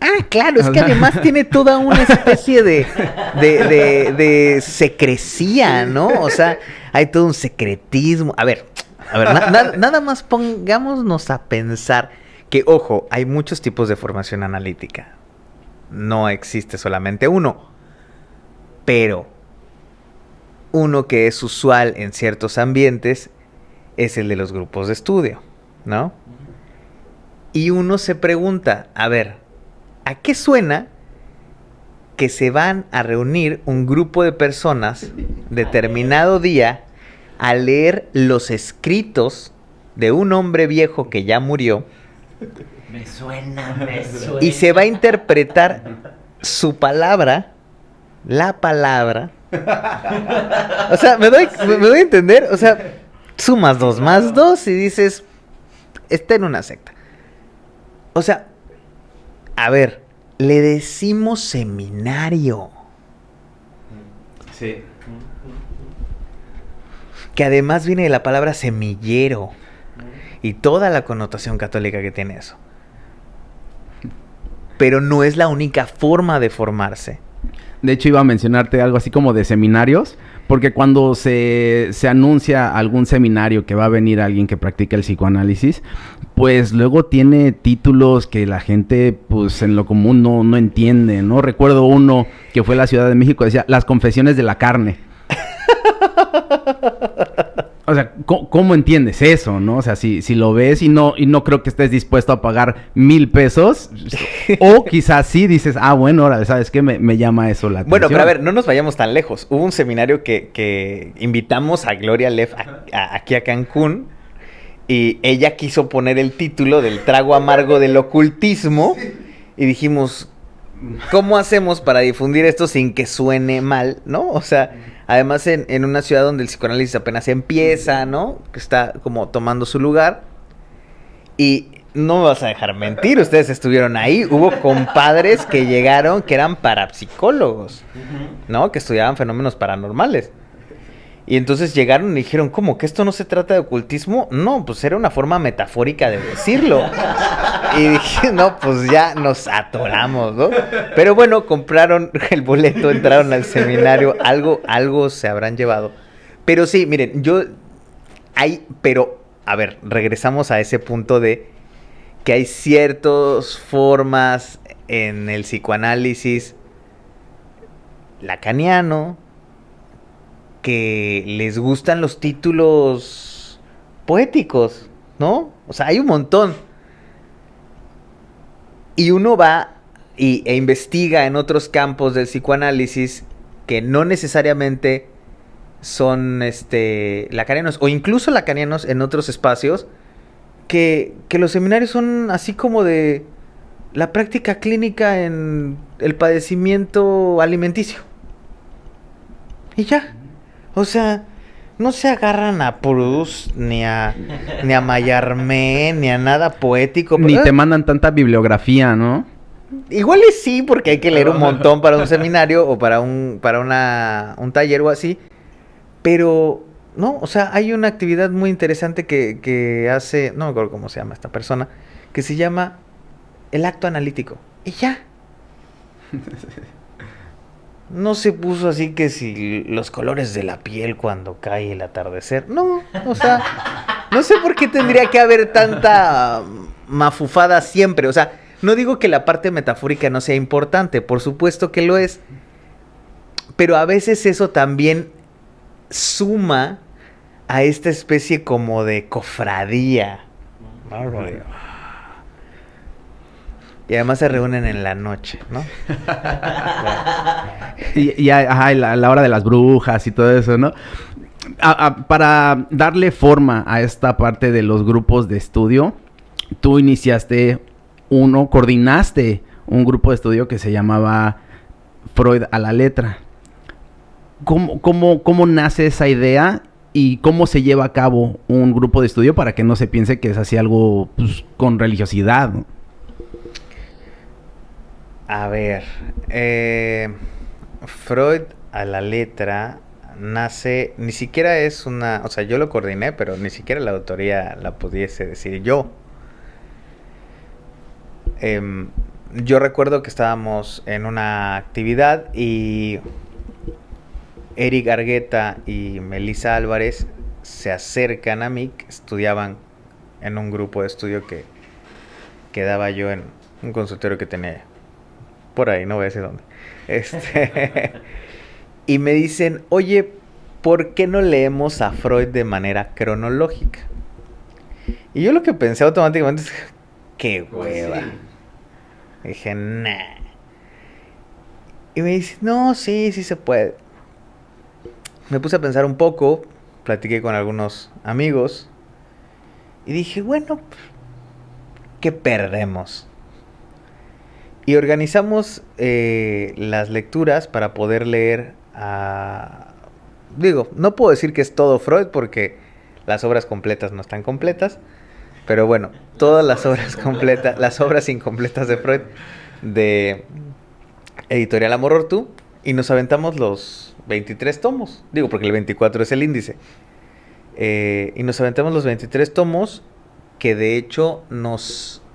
C: Ah, claro, es que además tiene toda una especie de secrecía, ¿no? O sea, hay todo un secretismo. A ver, nada más pongámonos a pensar que, ojo, hay muchos tipos de formación analítica. No existe solamente uno. Pero uno que es usual en ciertos ambientes es el de los grupos de estudio, ¿no? Y uno se pregunta, a ver, ¿a qué suena que se van a reunir un grupo de personas determinado día a leer los escritos de un hombre viejo que ya murió
A: Me suena, me suena.
C: Y se va a interpretar su palabra, la palabra. O sea, me doy a entender. O sea, sumas 2 más 2 y dices, está en una secta. O sea, a ver, le decimos seminario.
B: Sí.
C: Que además viene de la palabra semillero. Y toda la connotación católica que tiene eso. Pero no es la única forma de formarse.
B: De hecho, iba a mencionarte algo así como de seminarios, porque cuando se anuncia algún seminario que va a venir alguien que practica el psicoanálisis, pues luego tiene títulos que la gente, pues en lo común no entiende, ¿no? Recuerdo uno que fue en la Ciudad de México, decía, Las confesiones de la carne. O sea, ¿cómo entiendes eso, no? O sea, si lo ves y no creo que estés dispuesto a pagar 1,000 pesos, o quizás sí dices, bueno, ahora, ¿sabes qué? Me llama eso la atención.
C: Bueno, pero a ver, no nos vayamos tan lejos. Hubo un seminario que invitamos a Gloria Leff aquí a Cancún, y ella quiso poner el título del trago amargo del ocultismo, y dijimos, ¿cómo hacemos para difundir esto sin que suene mal, no? O sea, además en una ciudad donde el psicoanálisis apenas empieza, ¿no? Que está como tomando su lugar. Y no me vas a dejar mentir, ustedes estuvieron ahí. Hubo compadres que llegaron que eran parapsicólogos, ¿no? Que estudiaban fenómenos paranormales. Y entonces llegaron y dijeron, ¿cómo? ¿Que esto no se trata de ocultismo? No, pues era una forma metafórica de decirlo. Y dije, no, pues ya nos atoramos, ¿no? Pero bueno, compraron el boleto, entraron al seminario, algo se habrán llevado. Pero sí, miren, pero, a ver, regresamos a ese punto de que hay ciertas formas en el psicoanálisis lacaniano que les gustan los títulos poéticos, ¿no? O sea, hay un montón. Y uno va e investiga en otros campos del psicoanálisis que no necesariamente son lacanianos, o incluso lacanianos en otros espacios, que los seminarios son así como de la práctica clínica en el padecimiento alimenticio. Y ya. O sea, no se agarran a Proust, ni a Mallarmé, ni a nada poético.
B: Ni te mandan tanta bibliografía, ¿no?
C: Igual y sí, porque hay que leer un montón para un seminario o para un taller o así. Pero, no, o sea, hay una actividad muy interesante que hace, no me acuerdo cómo se llama esta persona, que se llama el acto analítico. Y ya. No se puso así que si los colores de la piel cuando cae el atardecer. No, o sea, no sé por qué tendría que haber tanta mafufada siempre. O sea, no digo que la parte metafórica no sea importante, por supuesto que lo es. Pero a veces eso también suma a esta especie como de cofradía. Y además se reúnen en la noche, ¿no?
B: y la hora de las brujas y todo eso, ¿no? Para darle forma a esta parte de los grupos de estudio, tú coordinaste un grupo de estudio que se llamaba Freud a la letra. ¿Cómo nace esa idea y cómo se lleva a cabo un grupo de estudio para que no se piense que es así algo pues, con religiosidad, ¿no?
C: A ver, Freud a la letra nace, ni siquiera es una, o sea, yo lo coordiné, pero ni siquiera la autoría la pudiese decir yo. Yo recuerdo que estábamos en una actividad y Eric Argueta y Melissa Álvarez se acercan a mí, que estudiaban en un grupo de estudio que daba yo en un consultorio que tenía por ahí, no voy a decir dónde. Y me dicen, oye, ¿por qué no leemos a Freud de manera cronológica? Y yo lo que pensé automáticamente es, qué hueva. Sí. Dije, nah. Y me dice, no, sí se puede. Me puse a pensar un poco, platiqué con algunos amigos y dije, bueno, ¿qué perdemos? Y organizamos las lecturas para poder leer digo, no puedo decir que es todo Freud porque las obras completas no están completas, pero bueno, todas las obras completas, las obras incompletas de Freud de Editorial Amor Ortú, y nos aventamos los 23 tomos, digo porque el 24 es el índice, y nos aventamos los 23 tomos que de hecho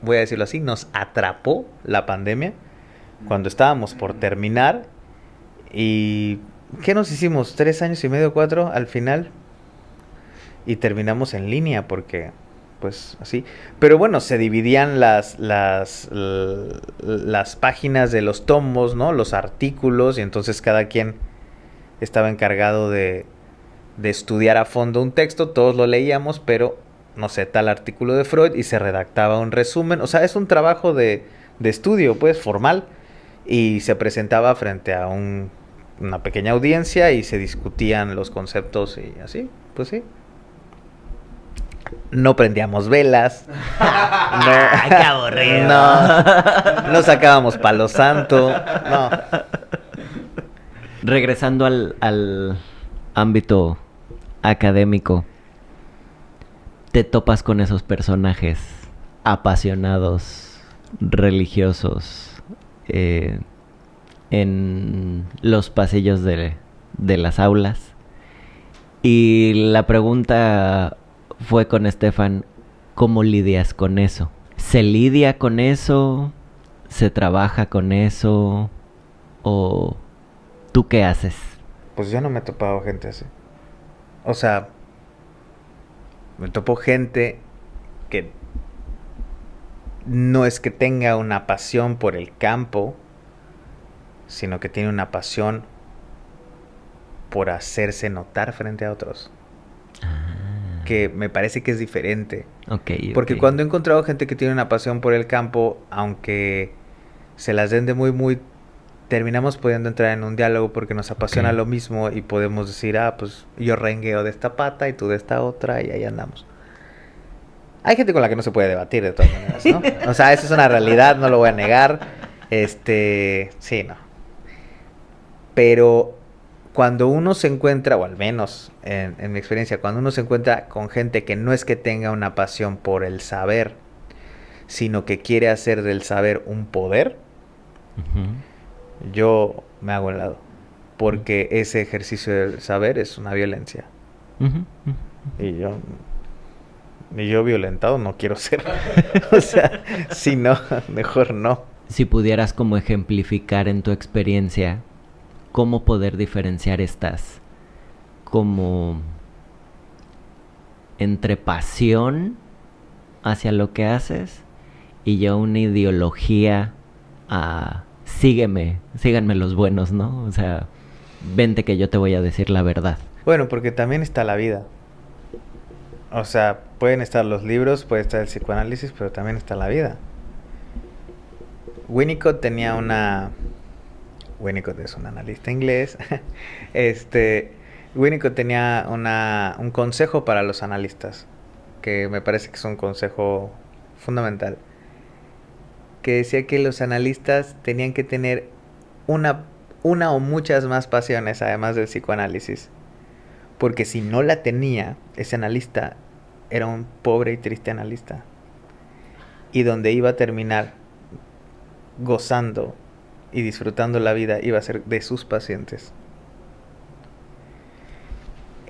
C: voy a decirlo así, nos atrapó la pandemia cuando estábamos por terminar. ¿Y qué nos hicimos? 3 años y medio, 4 al final. Y terminamos en línea porque, pues así. Pero bueno, se dividían las páginas de los tomos, ¿no? Los artículos, y entonces cada quien estaba encargado de estudiar a fondo un texto. Todos lo leíamos, pero no sé, tal artículo de Freud, y se redactaba un resumen. O sea, es un trabajo de estudio, pues, formal, y se presentaba frente a una pequeña audiencia y se discutían los conceptos y así, pues sí. No prendíamos velas.
A: ¡Qué aburrido!
C: No sacábamos palo santo. No.
A: Regresando al ámbito académico, te topas con esos personajes apasionados, religiosos, en los pasillos de las aulas. Y la pregunta fue con Estefan, ¿cómo lidias con eso? ¿Se lidia con eso? ¿Se trabaja con eso? ¿O tú qué haces?
C: Pues yo no me he topado gente así. O sea, me topo gente que no es que tenga una pasión por el campo, sino que tiene una pasión por hacerse notar frente a otros. Que me parece que es diferente. Porque cuando he encontrado gente que tiene una pasión por el campo, aunque se las den de muy, terminamos pudiendo entrar en un diálogo porque nos apasiona lo mismo y podemos decir, pues yo rengueo de esta pata y tú de esta otra, y ahí andamos. Hay gente con la que no se puede debatir de todas maneras, ¿no? O sea, eso es una realidad, no lo voy a negar. Sí, no. Pero cuando uno se encuentra, o al menos en mi experiencia, cuando uno se encuentra con gente que no es que tenga una pasión por el saber, sino que quiere hacer del saber un poder, yo me hago al lado. Porque ese ejercicio del saber es una violencia. Y yo violentado no quiero ser. O sea, si no, mejor no.
A: Si pudieras como ejemplificar en tu experiencia cómo poder diferenciar estas como entre pasión hacia lo que haces y ya una ideología a síganme los buenos, ¿no? O sea, vente que yo te voy a decir la verdad.
C: Bueno, porque también está la vida. O sea, pueden estar los libros, puede estar el psicoanálisis, pero también está la vida. Winnicott es un analista inglés. Winnicott tenía un consejo para los analistas, que me parece que es un consejo fundamental, que decía que los analistas tenían que tener una o muchas más pasiones además del psicoanálisis, porque si no la tenía, ese analista era un pobre y triste analista, y donde iba a terminar gozando y disfrutando la vida iba a ser de sus pacientes.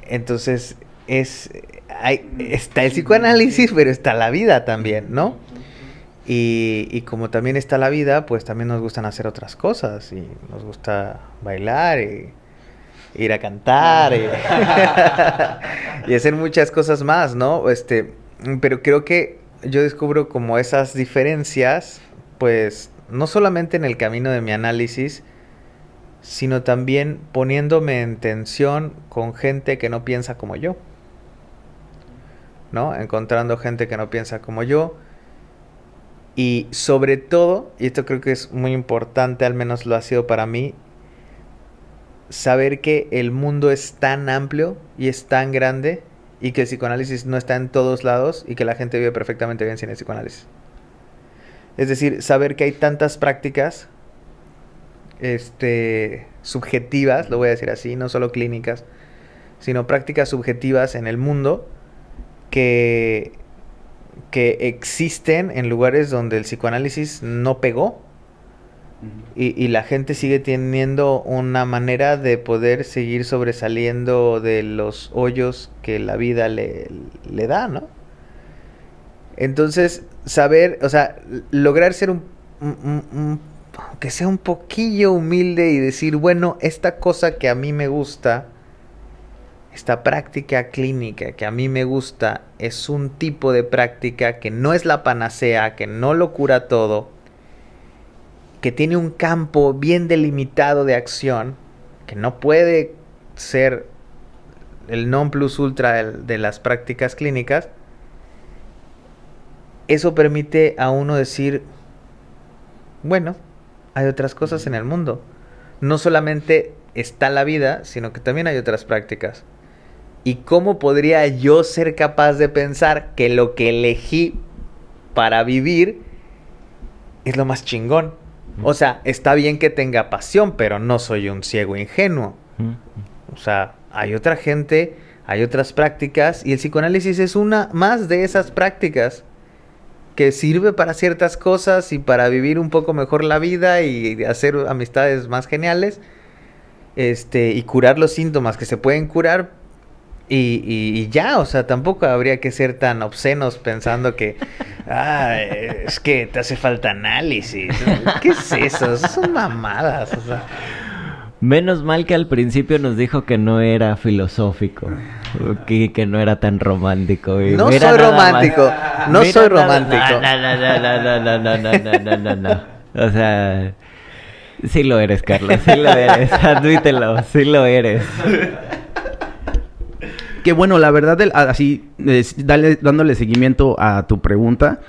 C: Entonces está el psicoanálisis, pero está la vida también, ¿no? Y como también está la vida, pues también nos gustan hacer otras cosas, y nos gusta bailar y ir a cantar y hacer muchas cosas más, ¿no? Pero creo que yo descubro como esas diferencias, pues no solamente en el camino de mi análisis, sino también poniéndome en tensión con gente que no piensa como yo, ¿no? Encontrando gente que no piensa como yo. Y sobre todo, y esto creo que es muy importante, al menos lo ha sido para mí, saber que el mundo es tan amplio y es tan grande, y que el psicoanálisis no está en todos lados, y que la gente vive perfectamente bien sin el psicoanálisis. Es decir, saber que hay tantas prácticas subjetivas, lo voy a decir así, no solo clínicas, sino prácticas subjetivas en el mundo que existen en lugares donde el psicoanálisis no pegó. Y la gente sigue teniendo una manera de poder seguir sobresaliendo de los hoyos que la vida le da, ¿no? Entonces, saber, o sea, lograr ser que sea un poquillo humilde y decir, bueno, esta cosa que a mí me gusta, esta práctica clínica que a mí me gusta, es un tipo de práctica que no es la panacea, que no lo cura todo, que tiene un campo bien delimitado de acción, que no puede ser el non plus ultra de las prácticas clínicas. Eso permite a uno decir, bueno, hay otras cosas en el mundo. No solamente está la vida, sino que también hay otras prácticas. ¿Y cómo podría yo ser capaz de pensar que lo que elegí para vivir es lo más chingón? O sea, está bien que tenga pasión, pero no soy un ciego ingenuo. O sea, hay otra gente, hay otras prácticas, y el psicoanálisis es una más de esas prácticas que sirve para ciertas cosas y para vivir un poco mejor la vida y hacer amistades más geniales, y curar los síntomas que se pueden curar. Y ya, o sea, tampoco habría que ser tan obscenos pensando que es que te hace falta análisis. ¿Qué es eso? Son mamadas, o sea.
A: Menos mal que al principio nos dijo que no era filosófico, que no era tan romántico. Y
C: no
A: mira
C: soy
A: nada
C: romántico,
A: más.
C: no
A: Mira
C: soy
A: nada-
C: romántico.
A: No. O sea, sí lo eres, Carlos, sí lo eres, admítelo, sí lo eres.
B: Que bueno, la verdad, dándole seguimiento a tu pregunta,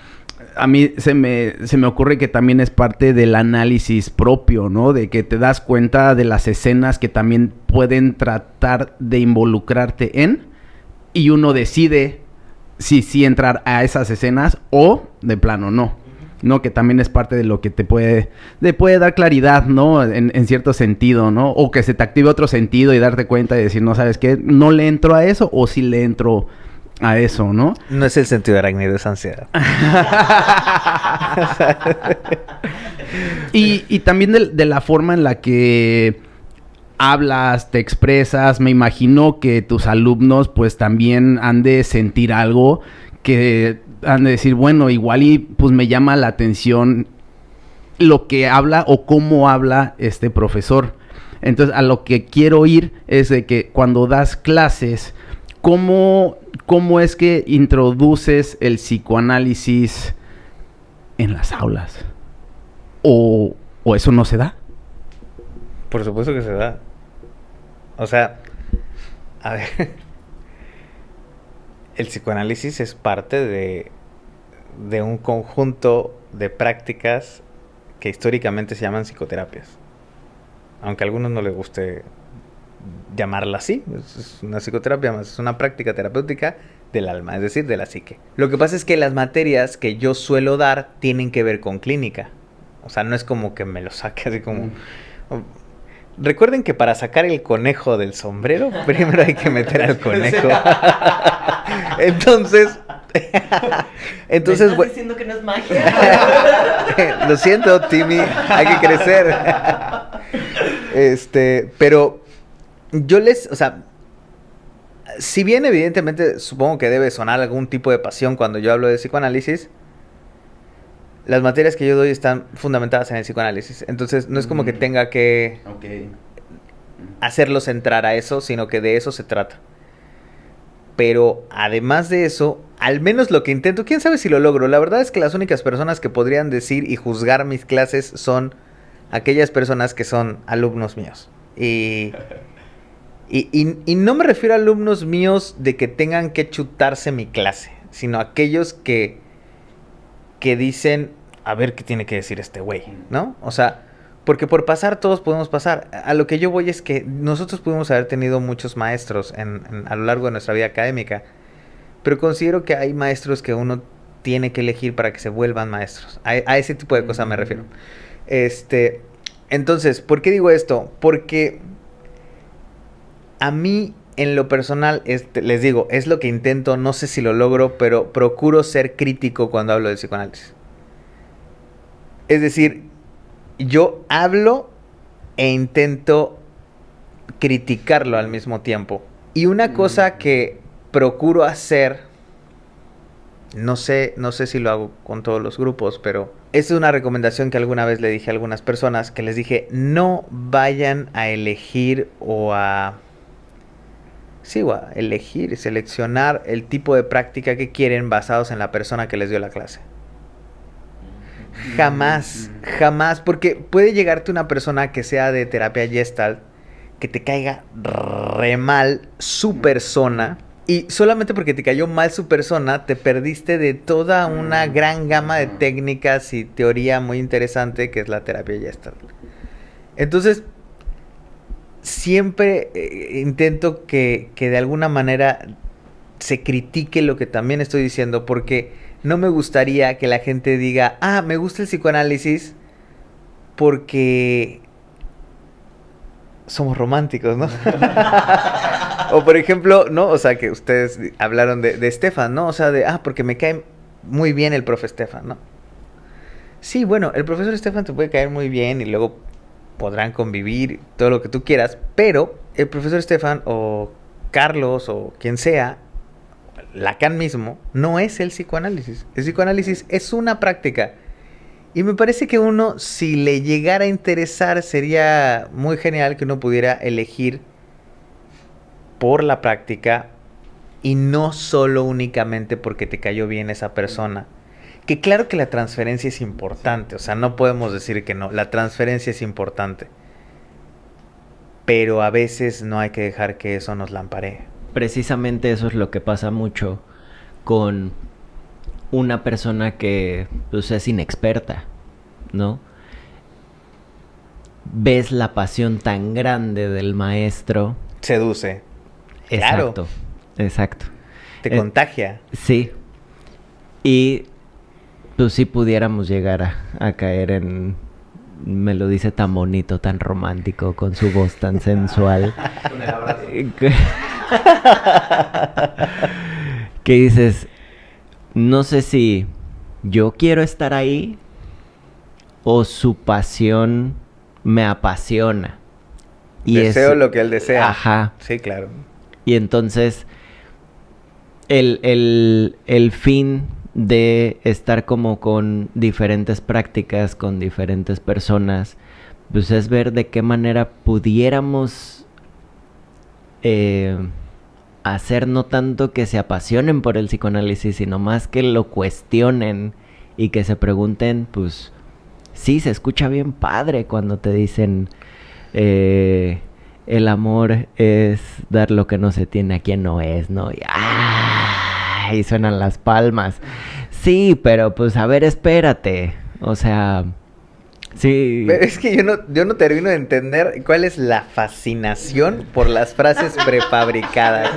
B: a mí se me ocurre que también es parte del análisis propio, ¿no? De que te das cuenta de las escenas que también pueden tratar de involucrarte en, y uno decide si entrar a esas escenas o de plano no. ¿No? Que también es parte de lo que te puede dar claridad, ¿no? En cierto sentido, ¿no? O que se te active otro sentido y darte cuenta y decir, no, ¿sabes qué? No le entro a eso o sí le entro a eso, ¿no?
C: No es el sentido arácnido, es ansiedad.
B: Y también de la forma en la que hablas, te expresas, me imagino que tus alumnos pues también han de sentir algo que han de decir, bueno, igual y pues me llama la atención lo que habla o cómo habla este profesor. Entonces, a lo que quiero ir es de que cuando das clases, ¿cómo es que introduces el psicoanálisis en las aulas? ¿O eso no se da?
C: Por supuesto que se da. O sea, a ver, el psicoanálisis es parte de un conjunto de prácticas que históricamente se llaman psicoterapias. Aunque a algunos no les guste llamarla así, es una psicoterapia más, es una práctica terapéutica del alma, es decir, de la psique. Lo que pasa es que las materias que yo suelo dar tienen que ver con clínica. O sea, no es como que me lo saque así como... Recuerden que para sacar el conejo del sombrero, primero hay que meter al conejo. Entonces,
A: ¿Me estás
C: bueno,
A: diciendo que no es magia?
C: lo siento, Timmy, hay que crecer. Pero o sea, si bien evidentemente supongo que debe sonar algún tipo de pasión cuando yo hablo de psicoanálisis, las materias que yo doy están fundamentadas en el psicoanálisis. Entonces, no es como que tenga que hacerlos entrar a eso, sino que de eso se trata. Pero además de eso, al menos lo que intento, quién sabe si lo logro. La verdad es que las únicas personas que podrían decir y juzgar mis clases son aquellas personas que son alumnos míos. Y no me refiero a alumnos míos de que tengan que chutarse mi clase, sino aquellos que dicen, a ver qué tiene que decir este güey, ¿no? O sea, porque por pasar todos podemos pasar. A lo que yo voy es que nosotros pudimos haber tenido muchos maestros a lo largo de nuestra vida académica, pero considero que hay maestros que uno tiene que elegir para que se vuelvan maestros. A ese tipo de cosas me refiero. Entonces, ¿por qué digo esto? Porque a mí, en lo personal, les digo, es lo que intento, no sé si lo logro, pero procuro ser crítico cuando hablo de psicoanálisis. Es decir, yo hablo e intento criticarlo al mismo tiempo. Y una cosa que procuro hacer, no sé si lo hago con todos los grupos, pero esa es una recomendación que alguna vez le dije a algunas personas, que les dije, no vayan a elegir o a elegir, seleccionar el tipo de práctica que quieren basados en la persona que les dio la clase. Jamás, porque puede llegarte una persona que sea de terapia Gestalt, que te caiga re mal su persona, y solamente porque te cayó mal su persona, te perdiste de toda una gran gama de técnicas y teoría muy interesante que es la terapia Gestalt. Entonces, siempre intento que de alguna manera se critique lo que también estoy diciendo, porque no me gustaría que la gente diga, me gusta el psicoanálisis porque somos románticos, ¿no? O por ejemplo, ¿no? O sea, que ustedes hablaron de Stefan, ¿no? O sea, porque me cae muy bien el profe Stefan, ¿no? Sí, bueno, el profesor Stefan te puede caer muy bien y luego podrán convivir, todo lo que tú quieras, pero el profesor Stefan o Carlos o quien sea, Lacan mismo, no es el psicoanálisis. El psicoanálisis es una práctica. Y me parece que uno, si le llegara a interesar, sería muy genial que uno pudiera elegir por la práctica y no solo únicamente porque te cayó bien esa persona. Que claro que la transferencia es importante, o sea, no podemos decir que no, la transferencia es importante. Pero a veces no hay que dejar que eso nos lamparee.
A: Precisamente eso es lo que pasa mucho con una persona que pues es inexperta, ¿no? Ves la pasión tan grande del maestro.
C: Seduce.
A: Exacto, claro. Exacto.
C: Te contagia.
A: Sí. Y pues sí pudiéramos llegar a caer en... Me lo dice tan bonito, tan romántico, con su voz tan sensual.
B: Con el abrazo.
A: Que dices, no sé si yo quiero estar ahí o su pasión me apasiona.
C: Y deseo lo que él desea.
A: Ajá.
C: Sí, claro.
A: Y entonces el fin de estar como con diferentes prácticas, con diferentes personas, pues es ver de qué manera pudiéramos hacer no tanto que se apasionen por el psicoanálisis, sino más que lo cuestionen y que se pregunten, pues sí, se escucha bien padre cuando te dicen el amor es dar lo que no se tiene a quien no es, ¿no? Y suenan las palmas. Sí, pero pues a ver, espérate. O sea, sí.
C: Pero es que yo no termino de entender cuál es la fascinación por las frases prefabricadas.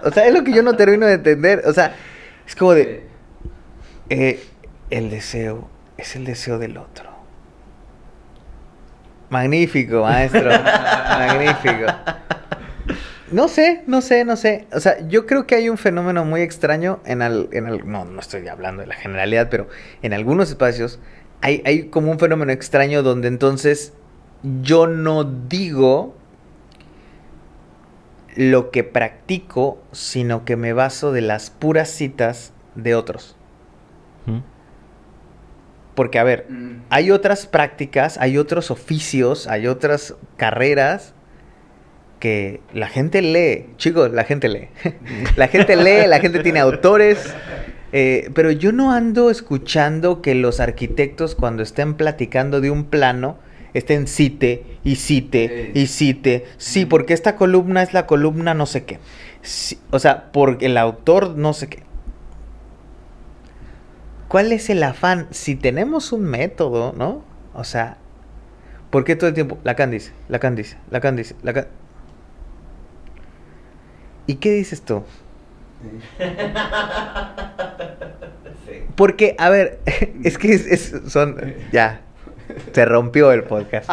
C: O sea, es lo que yo no termino de entender. O sea, es como de... el deseo es el deseo del otro. Magnífico, maestro. Magnífico. No sé. O sea, yo creo que hay un fenómeno muy extraño no estoy hablando de la generalidad, pero en algunos espacios hay como un fenómeno extraño donde entonces yo no digo lo que practico, sino que me baso de las puras citas de otros. Porque, a ver, hay otras prácticas, hay otros oficios, hay otras carreras que la gente lee. Chicos, la gente lee. La gente lee, la gente tiene autores. Pero yo no ando escuchando que los arquitectos, cuando estén platicando de un plano, estén cite y cite y cite. Sí, porque esta columna es la columna no sé qué. Sí, o sea, porque el autor no sé qué. ¿Cuál es el afán? Si tenemos un método, ¿no? O sea, ¿por qué todo el tiempo? Lacan dice. ¿Y qué dices tú? Porque, a ver, es que ya, se rompió el podcast.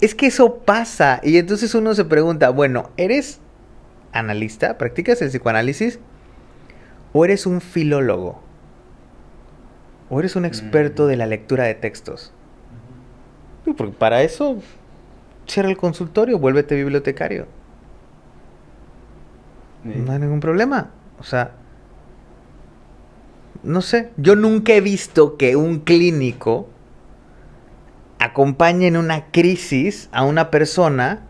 C: Es que eso pasa y entonces uno se pregunta, bueno, ¿eres analista? ¿Practicas el psicoanálisis? ¿O eres un filólogo? ¿O eres un experto de la lectura de textos? Porque para eso, cierra el consultorio, vuélvete bibliotecario. No hay ningún problema. O sea, no sé. Yo nunca he visto que un clínico acompañe en una crisis a una persona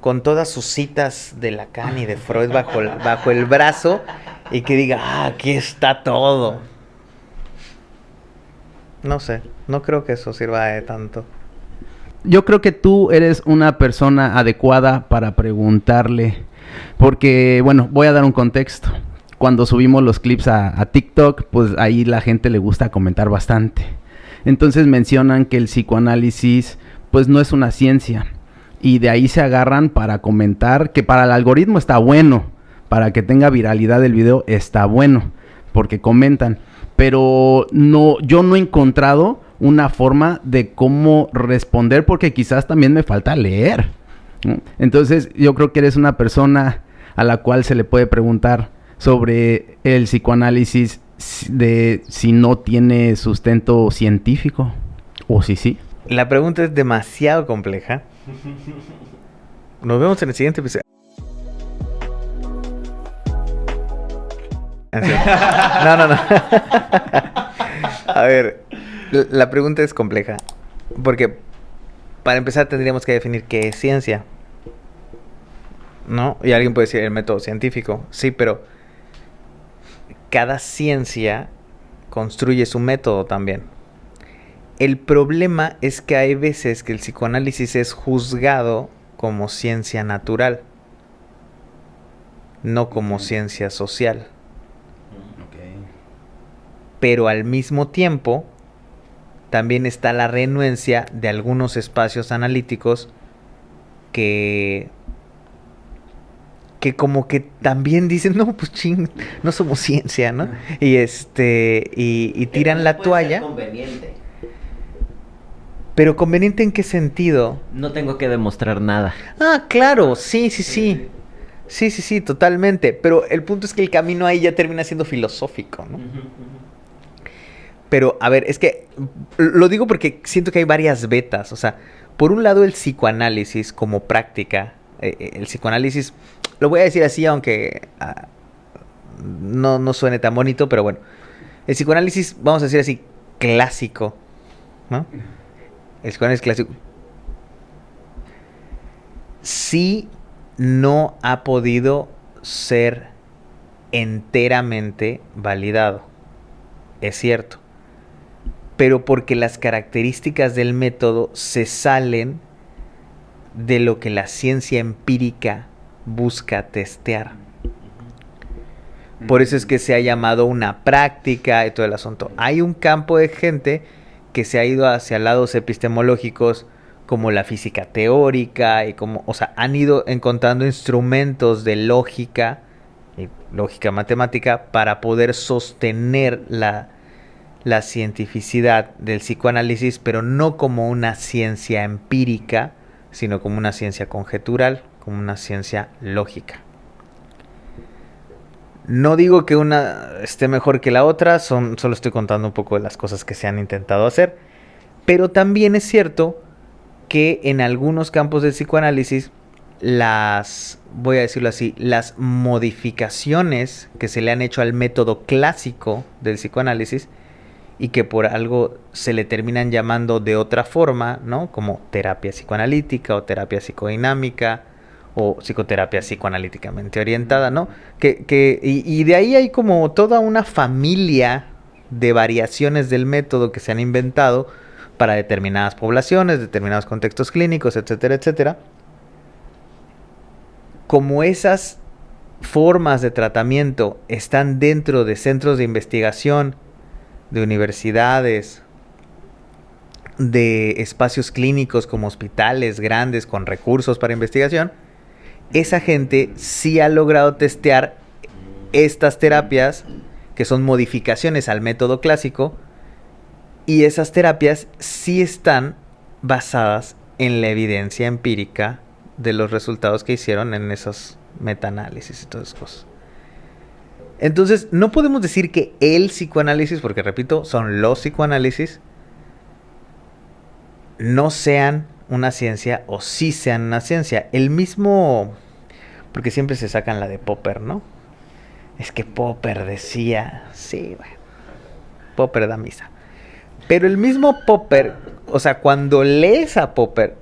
C: con todas sus citas de Lacan y de Freud bajo el brazo y que diga, aquí está todo. No sé, no creo que eso sirva de tanto.
B: Yo creo que tú eres una persona adecuada para preguntarle, porque, bueno, voy a dar un contexto. Cuando subimos los clips a TikTok, pues ahí la gente le gusta comentar bastante. Entonces mencionan que el psicoanálisis, pues no es una ciencia. Y de ahí se agarran para comentar que para el algoritmo está bueno, para que tenga viralidad el video está bueno, porque comentan. Pero no, yo no he encontrado una forma de cómo responder porque quizás también me falta leer, ¿no? Entonces yo creo que eres una persona a la cual se le puede preguntar sobre el psicoanálisis de si no tiene sustento científico o si sí.
C: La pregunta es demasiado compleja. Nos vemos en el siguiente episodio. No. A ver, la pregunta es compleja. Porque para empezar tendríamos que definir qué es ciencia, ¿no? Y alguien puede decir el método científico. Sí, pero cada ciencia construye su método también. El problema es que hay veces que el psicoanálisis es juzgado como ciencia natural, no como ciencia social. Pero al mismo tiempo también está la renuencia de algunos espacios analíticos que como que también dicen, no, pues ching, no somos ciencia, ¿no? Y tiran la toalla.
A: Conveniente.
C: Pero conveniente en qué sentido?
A: No tengo que demostrar nada.
C: Ah, claro, sí. Sí, totalmente. Pero el punto es que el camino ahí ya termina siendo filosófico, ¿no? Pero, a ver, es que lo digo porque siento que hay varias vetas. O sea, por un lado el psicoanálisis como práctica. El psicoanálisis, lo voy a decir así, aunque no suene tan bonito, pero bueno. El psicoanálisis, vamos a decir así, clásico, ¿no? El psicoanálisis clásico sí no ha podido ser enteramente validado. Es cierto. Pero porque las características del método se salen de lo que la ciencia empírica busca testear. Por eso es que se ha llamado una práctica y todo el asunto. Hay un campo de gente que se ha ido hacia lados epistemológicos como la física teórica y como, o sea, han ido encontrando instrumentos de lógica y lógica matemática para poder sostener la cientificidad del psicoanálisis, pero no como una ciencia empírica, sino como una ciencia conjetural, como una ciencia lógica. No digo que una esté mejor que la otra, solo estoy contando un poco de las cosas que se han intentado hacer, pero también es cierto que en algunos campos del psicoanálisis voy a decirlo así, las modificaciones que se le han hecho al método clásico del psicoanálisis y que por algo se le terminan llamando de otra forma, ¿no? Como terapia psicoanalítica o terapia psicodinámica o psicoterapia psicoanalíticamente orientada, ¿no? Y de ahí hay como toda una familia de variaciones del método que se han inventado para determinadas poblaciones, determinados contextos clínicos, etcétera, etcétera. Como esas formas de tratamiento están dentro de centros de investigación, de universidades, de espacios clínicos como hospitales grandes con recursos para investigación, esa gente sí ha logrado testear estas terapias que son modificaciones al método clásico, y esas terapias sí están basadas en la evidencia empírica de los resultados que hicieron en esos metaanálisis y todas esas cosas. Entonces, no podemos decir que el psicoanálisis, porque repito, son los psicoanálisis, no sean una ciencia o sí sean una ciencia. El mismo, porque siempre se sacan la de Popper, ¿no? Es que Popper decía, sí, bueno, Popper da misa. Pero el mismo Popper, o sea, cuando lees a Popper,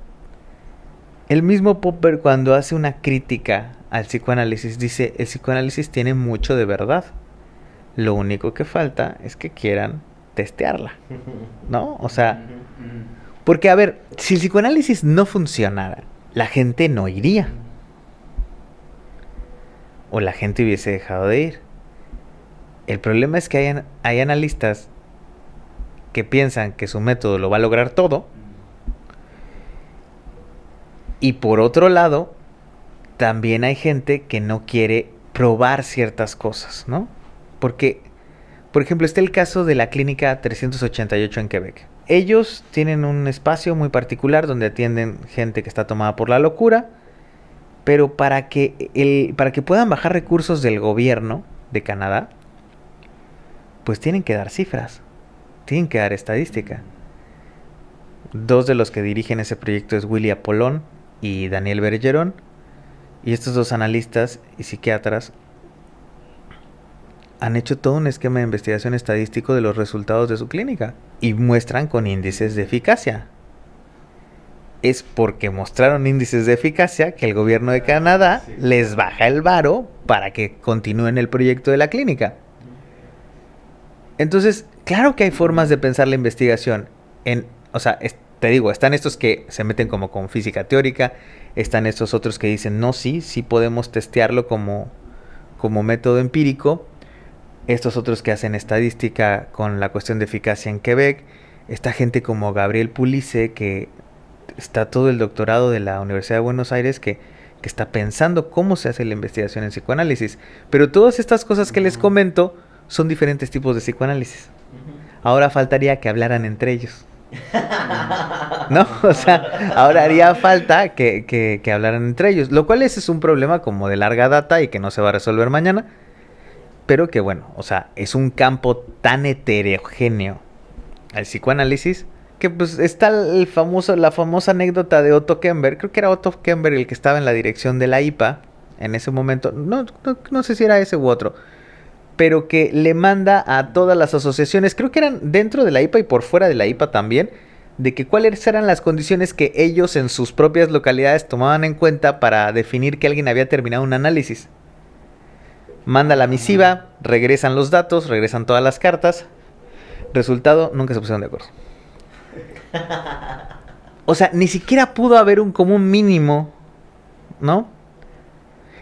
C: el mismo Popper cuando hace una crítica al psicoanálisis dice, el psicoanálisis tiene mucho de verdad. Lo único que falta es que quieran testearla, ¿no? O sea, porque a ver, si el psicoanálisis no funcionara, la gente no iría. O la gente hubiese dejado de ir. El problema es que hay analistas que piensan que su método lo va a lograr todo. Y por otro lado, también hay gente que no quiere probar ciertas cosas, ¿no? Porque, por ejemplo, está el caso de la Clínica 388 en Quebec. Ellos tienen un espacio muy particular donde atienden gente que está tomada por la locura, pero para que puedan bajar recursos del gobierno de Canadá, pues tienen que dar cifras, tienen que dar estadística. Dos de los que dirigen ese proyecto es Willy Apollon y Daniel Bergeron, y estos dos analistas y psiquiatras han hecho todo un esquema de investigación estadístico de los resultados de su clínica y muestran con índices de eficacia. Es porque mostraron índices de eficacia que el gobierno de Canadá les baja el varo para que continúen el proyecto de la clínica. Entonces, claro que hay formas de pensar la investigación. Te digo, están estos que se meten como con física teórica, están estos otros que dicen, no, sí podemos testearlo como método empírico, estos otros que hacen estadística con la cuestión de eficacia en Quebec, esta gente como Gabriel Pulice, que está todo el doctorado de la Universidad de Buenos Aires, que está pensando cómo se hace la investigación en psicoanálisis. Pero todas estas cosas que les comento son diferentes tipos de psicoanálisis. Ahora faltaría que hablaran entre ellos. ¿No? O sea, ahora haría falta que hablaran entre ellos. Lo cual ese es un problema como de larga data y que no se va a resolver mañana. Pero que bueno, o sea, es un campo tan heterogéneo al psicoanálisis que pues está la famosa anécdota de Otto Kemper. Creo que era Otto Kemper el que estaba en la dirección de la IPA en ese momento. No sé si era ese u otro. Pero que le manda a todas las asociaciones, creo que eran dentro de la IPA y por fuera de la IPA también, de que cuáles eran las condiciones que ellos en sus propias localidades tomaban en cuenta para definir que alguien había terminado un análisis. Manda la misiva, regresan los datos, regresan todas las cartas. Resultado, nunca se pusieron de acuerdo. O sea, ni siquiera pudo haber un común mínimo, ¿no?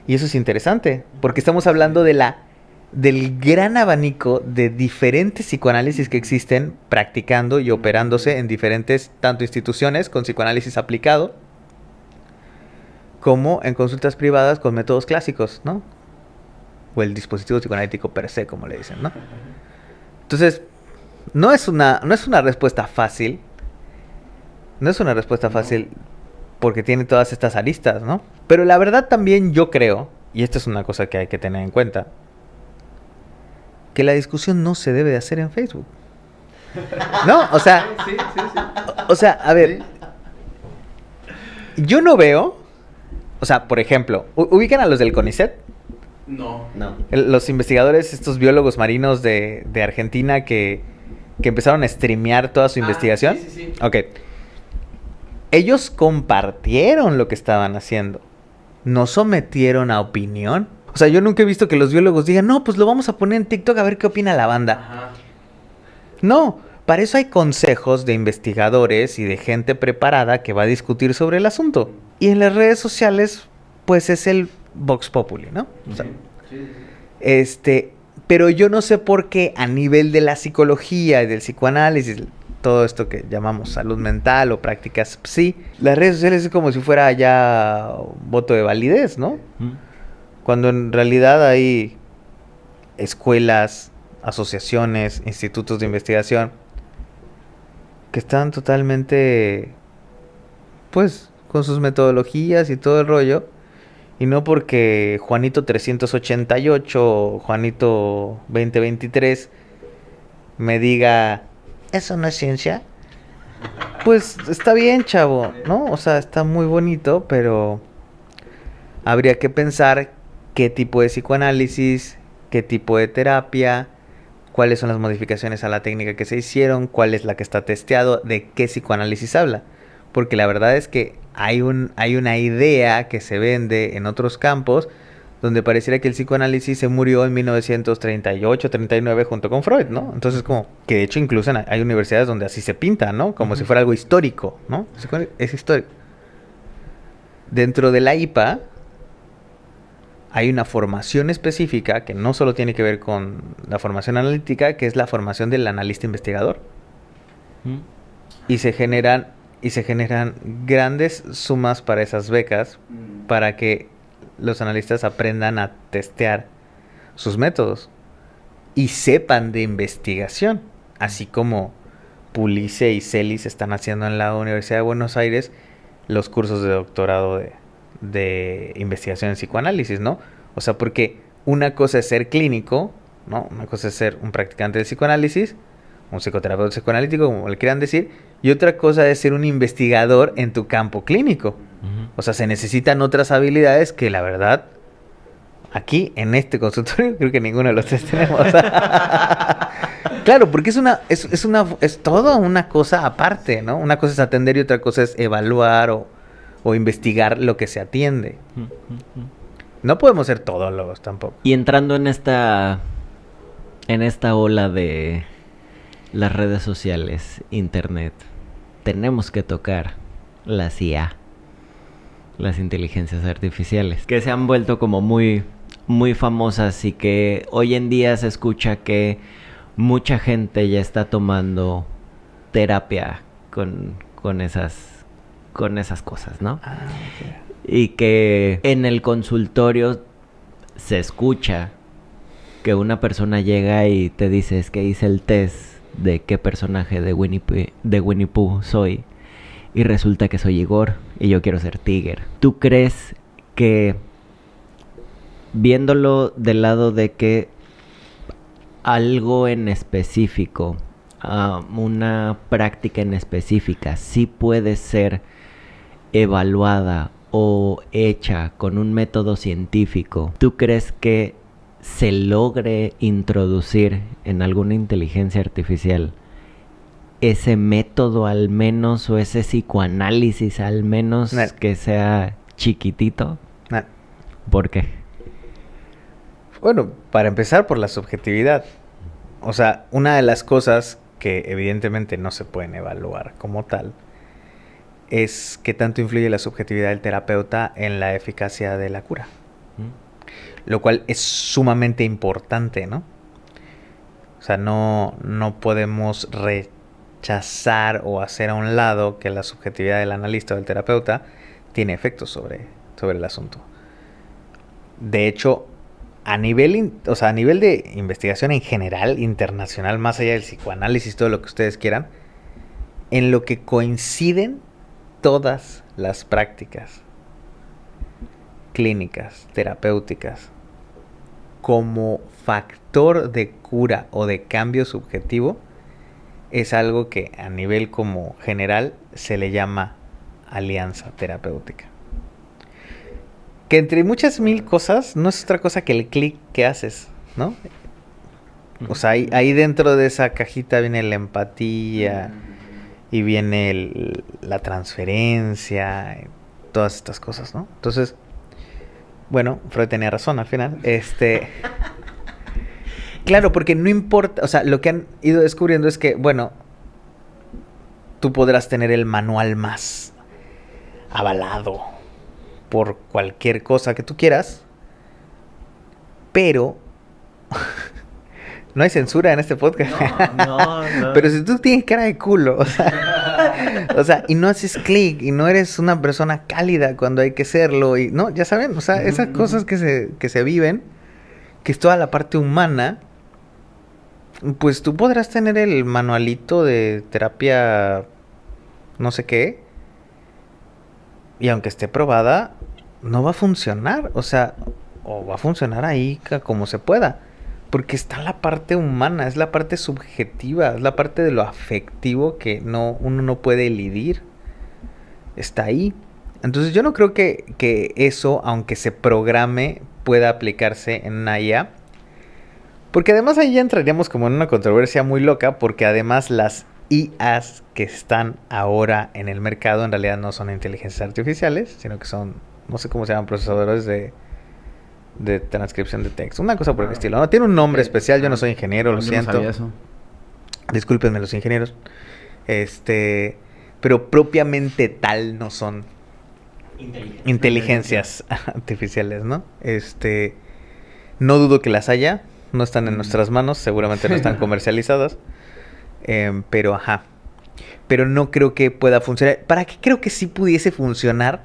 C: Y eso es interesante, porque estamos hablando del gran abanico de diferentes psicoanálisis que existen practicando y operándose en diferentes tanto instituciones con psicoanálisis aplicado como en consultas privadas con métodos clásicos, ¿no? O el dispositivo psicoanalítico per se, como le dicen, ¿no? Entonces, no es una respuesta fácil. No es una respuesta fácil porque tiene todas estas aristas, ¿no? Pero la verdad también yo creo, y esta es una cosa que hay que tener en cuenta, que la discusión no se debe de hacer en Facebook. ¿No? O sea,
B: sí.
C: O sea, a ver, yo no veo, o sea, por ejemplo, ¿ubican a los del CONICET?
B: No.
C: Los investigadores, estos biólogos marinos de Argentina que empezaron a streamear toda su investigación.
B: Sí.
C: Ok. Ellos compartieron lo que estaban haciendo. No sometieron a opinión. O sea, yo nunca he visto que los biólogos digan, no, pues lo vamos a poner en TikTok a ver qué opina la banda.
B: Ajá.
C: No, para eso hay consejos de investigadores y de gente preparada que va a discutir sobre el asunto. Y en las redes sociales, pues es el Vox Populi, ¿no? O sea,
B: Sí.
C: pero yo no sé por qué a nivel de la psicología y del psicoanálisis, todo esto que llamamos salud mental o prácticas psi, las redes sociales es como si fuera ya un voto de validez, ¿no? Cuando en realidad hay escuelas asociaciones, institutos de investigación, que están totalmente, pues, con sus metodologías y todo el rollo, y no porque Juanito 388 o Juanito 2023 me diga, eso no es ciencia, pues está bien, chavo, ¿no? O sea, está muy bonito, pero habría que pensar qué tipo de psicoanálisis, qué tipo de terapia, cuáles son las modificaciones a la técnica que se hicieron, cuál es la que está testeado, de qué psicoanálisis habla. Porque la verdad es que hay una idea que se vende en otros campos donde pareciera que el psicoanálisis se murió en 1938-39 junto con Freud, ¿no? Entonces, como que de hecho incluso hay universidades donde así se pinta, ¿no? Como si fuera algo histórico, ¿no? Es histórico. Dentro de la IPA hay una formación específica que no solo tiene que ver con la formación analítica, que es la formación del analista investigador. Y se generan grandes sumas para esas becas para que los analistas aprendan a testear sus métodos y sepan de investigación, así como Pulice y Celis están haciendo en la Universidad de Buenos Aires los cursos de doctorado de investigación en psicoanálisis, ¿no? O sea, porque una cosa es ser clínico, ¿no? Una cosa es ser un practicante de psicoanálisis, un psicoterapeuta psicoanalítico, como le quieran decir, y otra cosa es ser un investigador en tu campo clínico. O sea, se necesitan otras habilidades que la verdad, aquí en este consultorio, creo que ninguno de los tres tenemos. Claro, porque es toda una cosa aparte, ¿no? Una cosa es atender y otra cosa es evaluar o investigar lo que se atiende. No podemos ser todólogos tampoco.
A: Y entrando en esta ola de las redes sociales, internet, tenemos que tocar las IA, las inteligencias artificiales, que se han vuelto como muy, muy famosas y que hoy en día se escucha que mucha gente ya está tomando terapia con esas cosas, ¿no?
C: Okay.
A: Y que en el consultorio se escucha que una persona llega y te dice, es que hice el test de qué personaje de Winnie Pooh soy y resulta que soy Igor y yo quiero ser Tiger. ¿Tú crees que, viéndolo del lado de que algo en específico, una práctica en específica, sí puede ser evaluada o hecha con un método científico, ¿tú crees que se logre introducir en alguna inteligencia artificial ese método al menos, o ese psicoanálisis al menos, que sea chiquitito? ¿Por qué?
C: Bueno, para empezar, por la subjetividad. O sea, una de las cosas que evidentemente no se pueden evaluar como tal es qué tanto influye la subjetividad del terapeuta en la eficacia de la cura. Lo cual es sumamente importante, ¿no? O sea, no podemos rechazar o hacer a un lado que la subjetividad del analista o del terapeuta tiene efectos sobre el asunto. De hecho, a nivel de investigación en general, internacional, más allá del psicoanálisis, todo lo que ustedes quieran, en lo que coinciden todas las prácticas clínicas, terapéuticas, como factor de cura o de cambio subjetivo, es algo que a nivel como general se le llama alianza terapéutica. Que entre muchas mil cosas no es otra cosa que el clic que haces, ¿no? O sea, ahí dentro de esa cajita viene la empatía y viene la transferencia, todas estas cosas, ¿no? Entonces, bueno, Freud tenía razón al final. Claro, porque no importa, o sea, lo que han ido descubriendo es que, bueno, tú podrás tener el manual más avalado por cualquier cosa que tú quieras, pero no hay censura en este podcast. No. Pero si tú tienes cara de culo, o sea, y no haces clic, y no eres una persona cálida cuando hay que serlo, y no, ya saben, o sea, esas cosas que se viven, que es toda la parte humana, Pues tú podrás tener el manualito de terapia no sé qué, y aunque esté probada, no va a funcionar. O sea, o va a funcionar ahí como se pueda. Porque está la parte humana, es la parte subjetiva, es la parte de lo afectivo que uno no puede elidir. Está ahí. Entonces yo no creo que eso, aunque se programe, pueda aplicarse en una IA. Porque además ahí ya entraríamos como en una controversia muy loca, porque además las IAs que están ahora en el mercado en realidad no son inteligencias artificiales, sino que son, no sé cómo se llaman, procesadores de transcripción de texto. Una cosa por el estilo. No tiene un nombre especial, yo no soy ingeniero, lo siento.
B: No sabía eso.
C: Discúlpenme los ingenieros. Pero propiamente tal no son inteligencias artificiales, ¿no? No dudo que las haya, no están en nuestras manos, seguramente no están comercializadas. Pero ajá. Pero no creo que pueda funcionar. ¿Para qué creo que sí pudiese funcionar?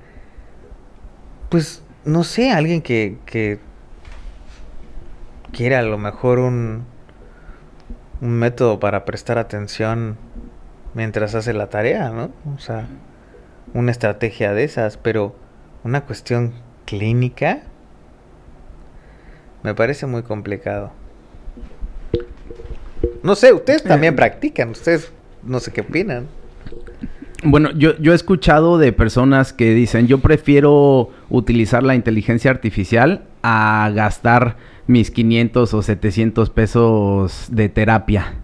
C: Pues no sé, alguien que quiera a lo mejor un método para prestar atención mientras hace la tarea, ¿no? O sea, una estrategia de esas, pero una cuestión clínica me parece muy complicado. No sé, ustedes también practican, ustedes no sé qué opinan.
B: Bueno, yo he escuchado de personas que dicen, yo prefiero utilizar la inteligencia artificial a gastar mis 500 o 700 pesos de terapia.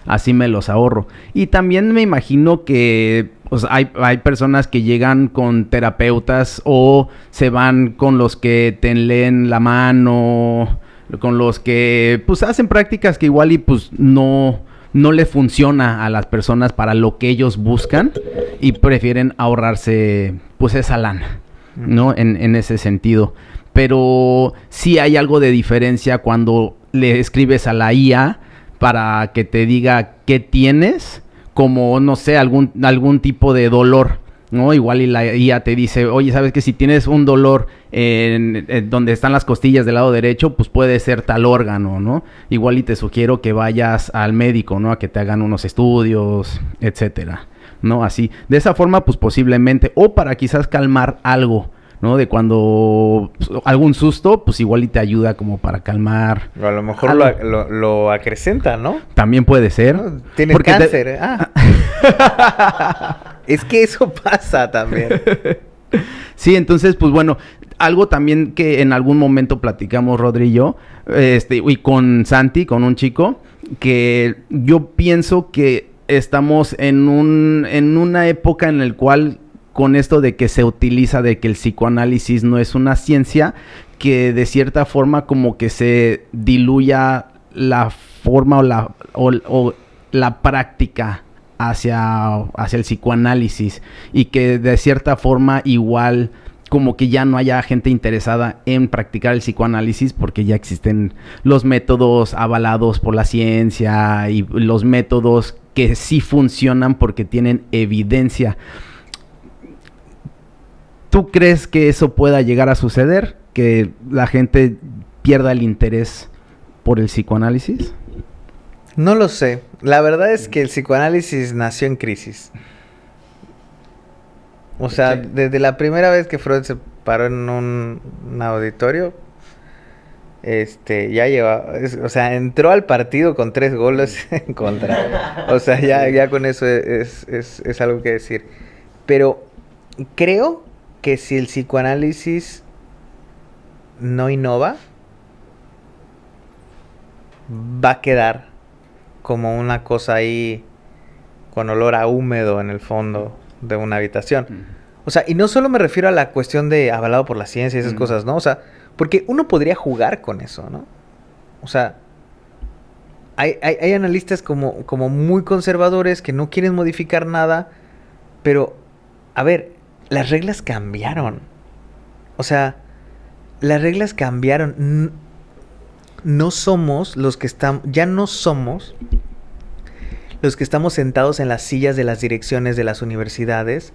B: Así me los ahorro. Y también me imagino que hay personas que llegan con terapeutas o se van con los que te leen la mano, con los que pues hacen prácticas que igual y pues no le funciona a las personas para lo que ellos buscan y prefieren ahorrarse pues esa lana, ¿no? En ese sentido. Pero sí hay algo de diferencia cuando le escribes a la IA para que te diga qué tienes, como, no sé, algún tipo de dolor, ¿no? Igual y la IA te dice, oye, ¿sabes que si tienes un dolor en donde están las costillas del lado derecho, pues puede ser tal órgano, ¿no? Igual y te sugiero que vayas al médico, ¿no? A que te hagan unos estudios, etcétera, ¿no? Así, de esa forma, pues posiblemente, o para quizás calmar algo, ¿no? De cuando algún susto, pues igual y te ayuda como para calmar.
C: O a lo mejor lo acrecenta, ¿no?
B: También puede ser.
C: No, tienes cáncer. Es que eso pasa también.
B: Sí, entonces, pues bueno, algo también que en algún momento platicamos Rodri y yo, y con Santi, con un chico, que yo pienso que estamos en una época en la cual con esto de que se utiliza de que el psicoanálisis no es una ciencia, que de cierta forma como que se diluya la forma o la práctica hacia el psicoanálisis y que de cierta forma igual como que ya no haya gente interesada en practicar el psicoanálisis porque ya existen los métodos avalados por la ciencia y los métodos que sí funcionan porque tienen evidencia. ¿Tú crees que eso pueda llegar a suceder? ¿Que la gente pierda el interés por el psicoanálisis?
C: No lo sé. La verdad es que el psicoanálisis nació en crisis. O sea, desde la primera vez que Freud se paró en un auditorio, ya lleva, o sea, entró al partido con 3 goles en contra. O sea, ya con eso es algo que decir. Pero creo que si el psicoanálisis no innova, va a quedar como una cosa ahí con olor a húmedo en el fondo de una habitación. O sea, y no solo me refiero a la cuestión de avalado por la ciencia y esas cosas, ¿no? O sea, porque uno podría jugar con eso, ¿no? O sea, hay analistas como muy conservadores que no quieren modificar nada, pero, a ver, las reglas cambiaron. O sea, las reglas cambiaron. No somos los que estamos, ya no somos los que estamos sentados en las sillas de las direcciones de las universidades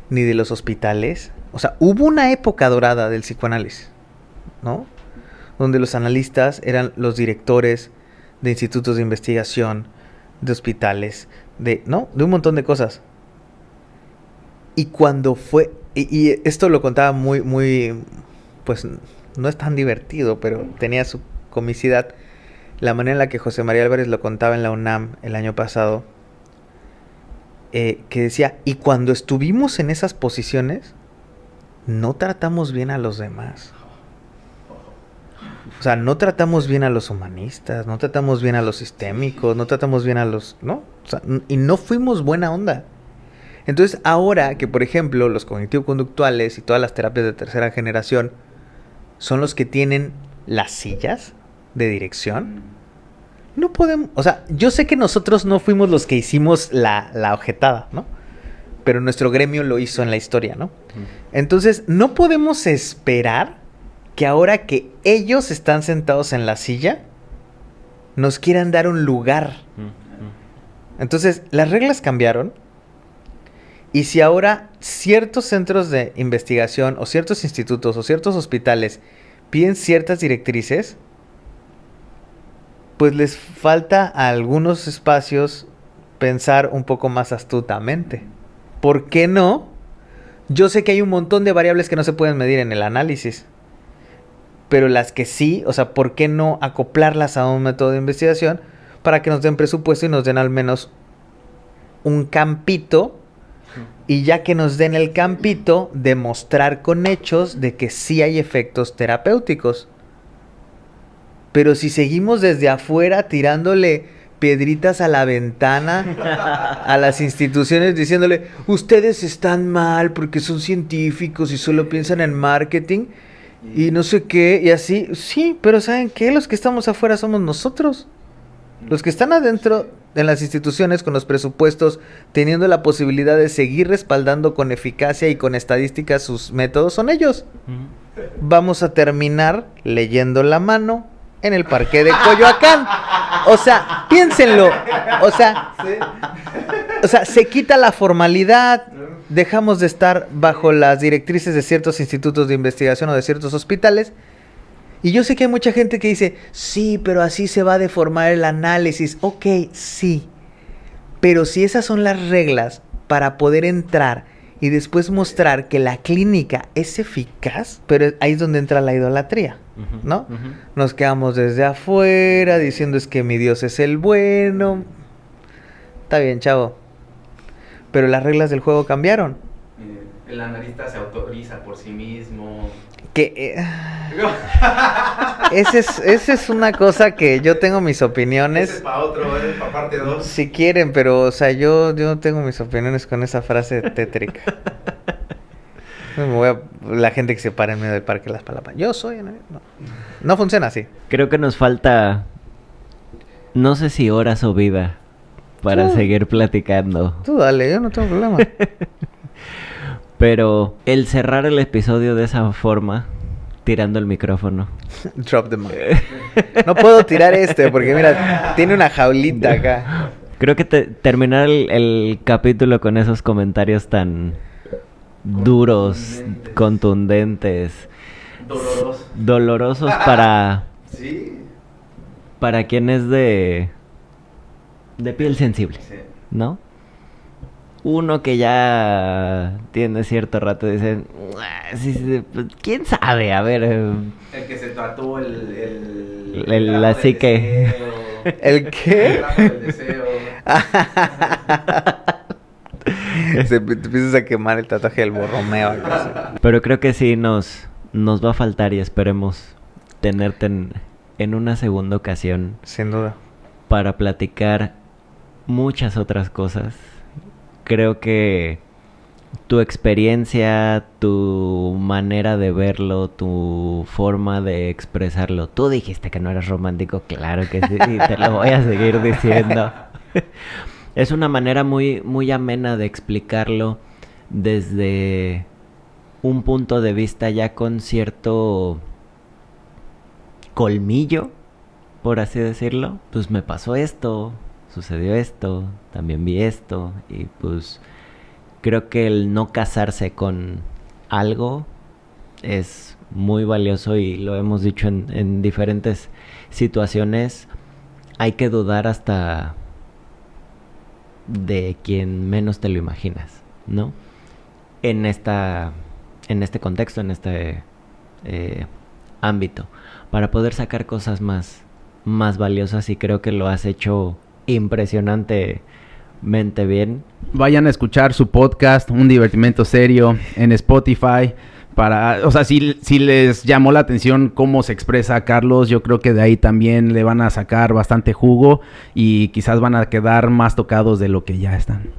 C: ni de los hospitales. O sea, hubo una época dorada del psicoanálisis, ¿no? Donde los analistas eran los directores de institutos de investigación, de hospitales, de un montón de cosas. Y cuando fue, y esto lo contaba muy, pues no es tan divertido, pero tenía su comicidad, la manera en la que José María Álvarez lo contaba en la UNAM el año pasado, que decía, y cuando estuvimos en esas posiciones, no tratamos bien a los demás. O sea, no tratamos bien a los humanistas, no tratamos bien a los sistémicos, no tratamos bien a los... ¿no? O sea, y no fuimos buena onda. Entonces, ahora que, por ejemplo, los cognitivo-conductuales y todas las terapias de tercera generación son los que tienen las sillas de dirección, no podemos... O sea, yo sé que nosotros no fuimos los que hicimos la ojetada, ¿no? Pero nuestro gremio lo hizo en la historia, ¿no? Entonces, no podemos esperar que ahora que ellos están sentados en la silla, nos quieran dar un lugar. Entonces, las reglas cambiaron. Y si ahora ciertos centros de investigación o ciertos institutos o ciertos hospitales piden ciertas directrices, pues les falta a algunos espacios pensar un poco más astutamente. ¿Por qué no? Yo sé que hay un montón de variables que no se pueden medir en el análisis, pero las que sí, o sea, ¿por qué no acoplarlas a un método de investigación para que nos den presupuesto y nos den al menos un campito? Y ya que nos den el campito, demostrar con hechos de que sí hay efectos terapéuticos. Pero si seguimos desde afuera tirándole piedritas a la ventana a las instituciones diciéndole, ustedes están mal porque son científicos y solo piensan en marketing y no sé qué, y así, sí, pero ¿saben qué? Los que estamos afuera somos nosotros. Los que están adentro de las instituciones con los presupuestos, teniendo la posibilidad de seguir respaldando con eficacia y con estadísticas sus métodos, son ellos. Vamos a terminar leyendo la mano en el parque de Coyoacán. O sea, piénsenlo. O sea, se quita la formalidad, dejamos de estar bajo las directrices de ciertos institutos de investigación o de ciertos hospitales. Y yo sé que hay mucha gente que dice, sí, pero así se va a deformar el análisis. Ok, sí. Pero si esas son las reglas para poder entrar y después mostrar que la clínica es eficaz, pero ahí es donde entra la idolatría, ¿no? Nos quedamos desde afuera diciendo es que mi Dios es el bueno. Está bien, chavo. Pero las reglas del juego cambiaron.
B: El analista se autoriza por sí mismo.
C: Que esa es una cosa que yo tengo mis opiniones.
B: Ese es para otro, es para parte 2.
C: Si quieren, pero o sea, yo tengo mis opiniones con esa frase tétrica. La gente que se para en medio del parque las palapas. Yo soy... No funciona así.
A: Creo que nos falta, no sé si horas o vida para seguir platicando.
C: Tú dale, yo no tengo problema.
A: Pero el cerrar el episodio de esa forma, tirando el micrófono.
C: Drop the mic. No puedo tirar porque mira, tiene una jaulita acá.
A: Creo que terminar el capítulo con esos comentarios tan duros, contundentes, dolorosos para quien es de piel sensible, ¿no? Uno que ya tiene cierto rato dice, ¿quién sabe? A ver.
B: El que se tatuó
A: la psique.
C: ¿El qué?
B: El deseo.
C: Te empiezas a quemar el tatuaje del Borromeo.
A: Pero creo que sí nos va a faltar y esperemos tenerte en una segunda ocasión.
C: Sin duda.
A: Para platicar muchas otras cosas. Creo que tu experiencia, tu manera de verlo, tu forma de expresarlo. Tú dijiste que no eras romántico, claro que sí, y te lo voy a seguir diciendo. Es una manera muy, muy amena de explicarlo desde un punto de vista ya con cierto colmillo, por así decirlo. Pues me pasó esto. Sucedió esto, también vi esto, y pues creo que el no casarse con algo es muy valioso y lo hemos dicho en diferentes situaciones. hay que dudar hasta de quien menos te lo imaginas, ¿no? En este contexto, en este ámbito, para poder sacar cosas más valiosas, y creo que lo has hecho impresionantemente bien.
B: Vayan a escuchar su podcast, Un Divertimento Serio, en Spotify. O sea, si les llamó la atención cómo se expresa Carlos, yo creo que de ahí también le van a sacar bastante jugo y quizás van a quedar más tocados de lo que ya están.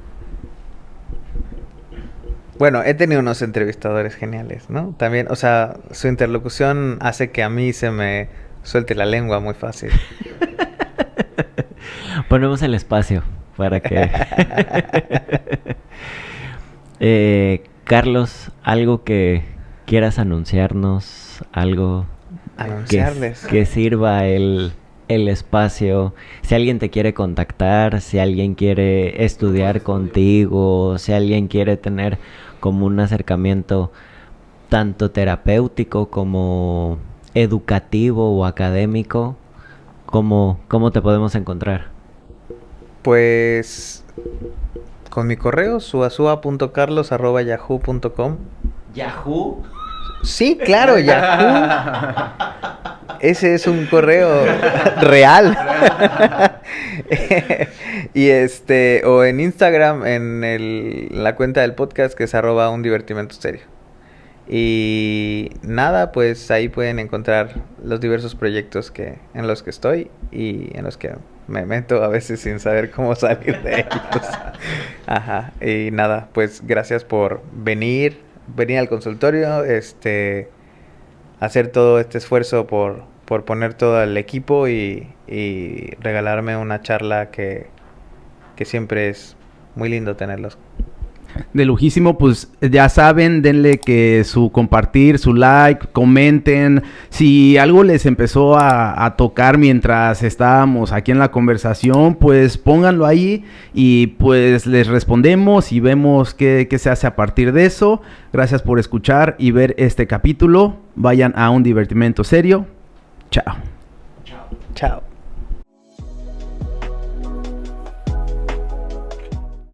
C: Bueno, he tenido unos entrevistadores geniales, ¿no? También, o sea, su interlocución hace que a mí se me suelte la lengua muy fácil.
A: Ponemos el espacio para que... Carlos, algo que quieras anunciarnos, algo
C: Anunciarles.
A: que sirva el espacio. Si alguien te quiere contactar, si alguien quiere estudiar contigo, si alguien quiere tener como un acercamiento tanto terapéutico como educativo o académico, ¿cómo te podemos encontrar?
C: Pues con mi correo, suazua.carlos@yahoo.com.
A: ¿Yahoo?
C: Sí, claro, Yahoo. Ese es un correo real. Y o en Instagram, en la cuenta del podcast, que es @undivertimentoserio. Y nada, pues ahí pueden encontrar los diversos proyectos en los que estoy y en los que me meto a veces sin saber cómo salir de ellos. Ajá. Y nada, pues gracias por venir al consultorio, hacer todo este esfuerzo por poner todo el equipo y regalarme una charla que siempre es muy lindo tenerlos.
B: De lujísimo, pues ya saben, denle que su compartir, su like, comenten. Si algo les empezó a tocar mientras estábamos aquí en la conversación, pues pónganlo ahí y pues les respondemos y vemos qué se hace a partir de eso. Gracias por escuchar y ver este capítulo. Vayan a Un Divertimento Serio. Chao.
C: Chao.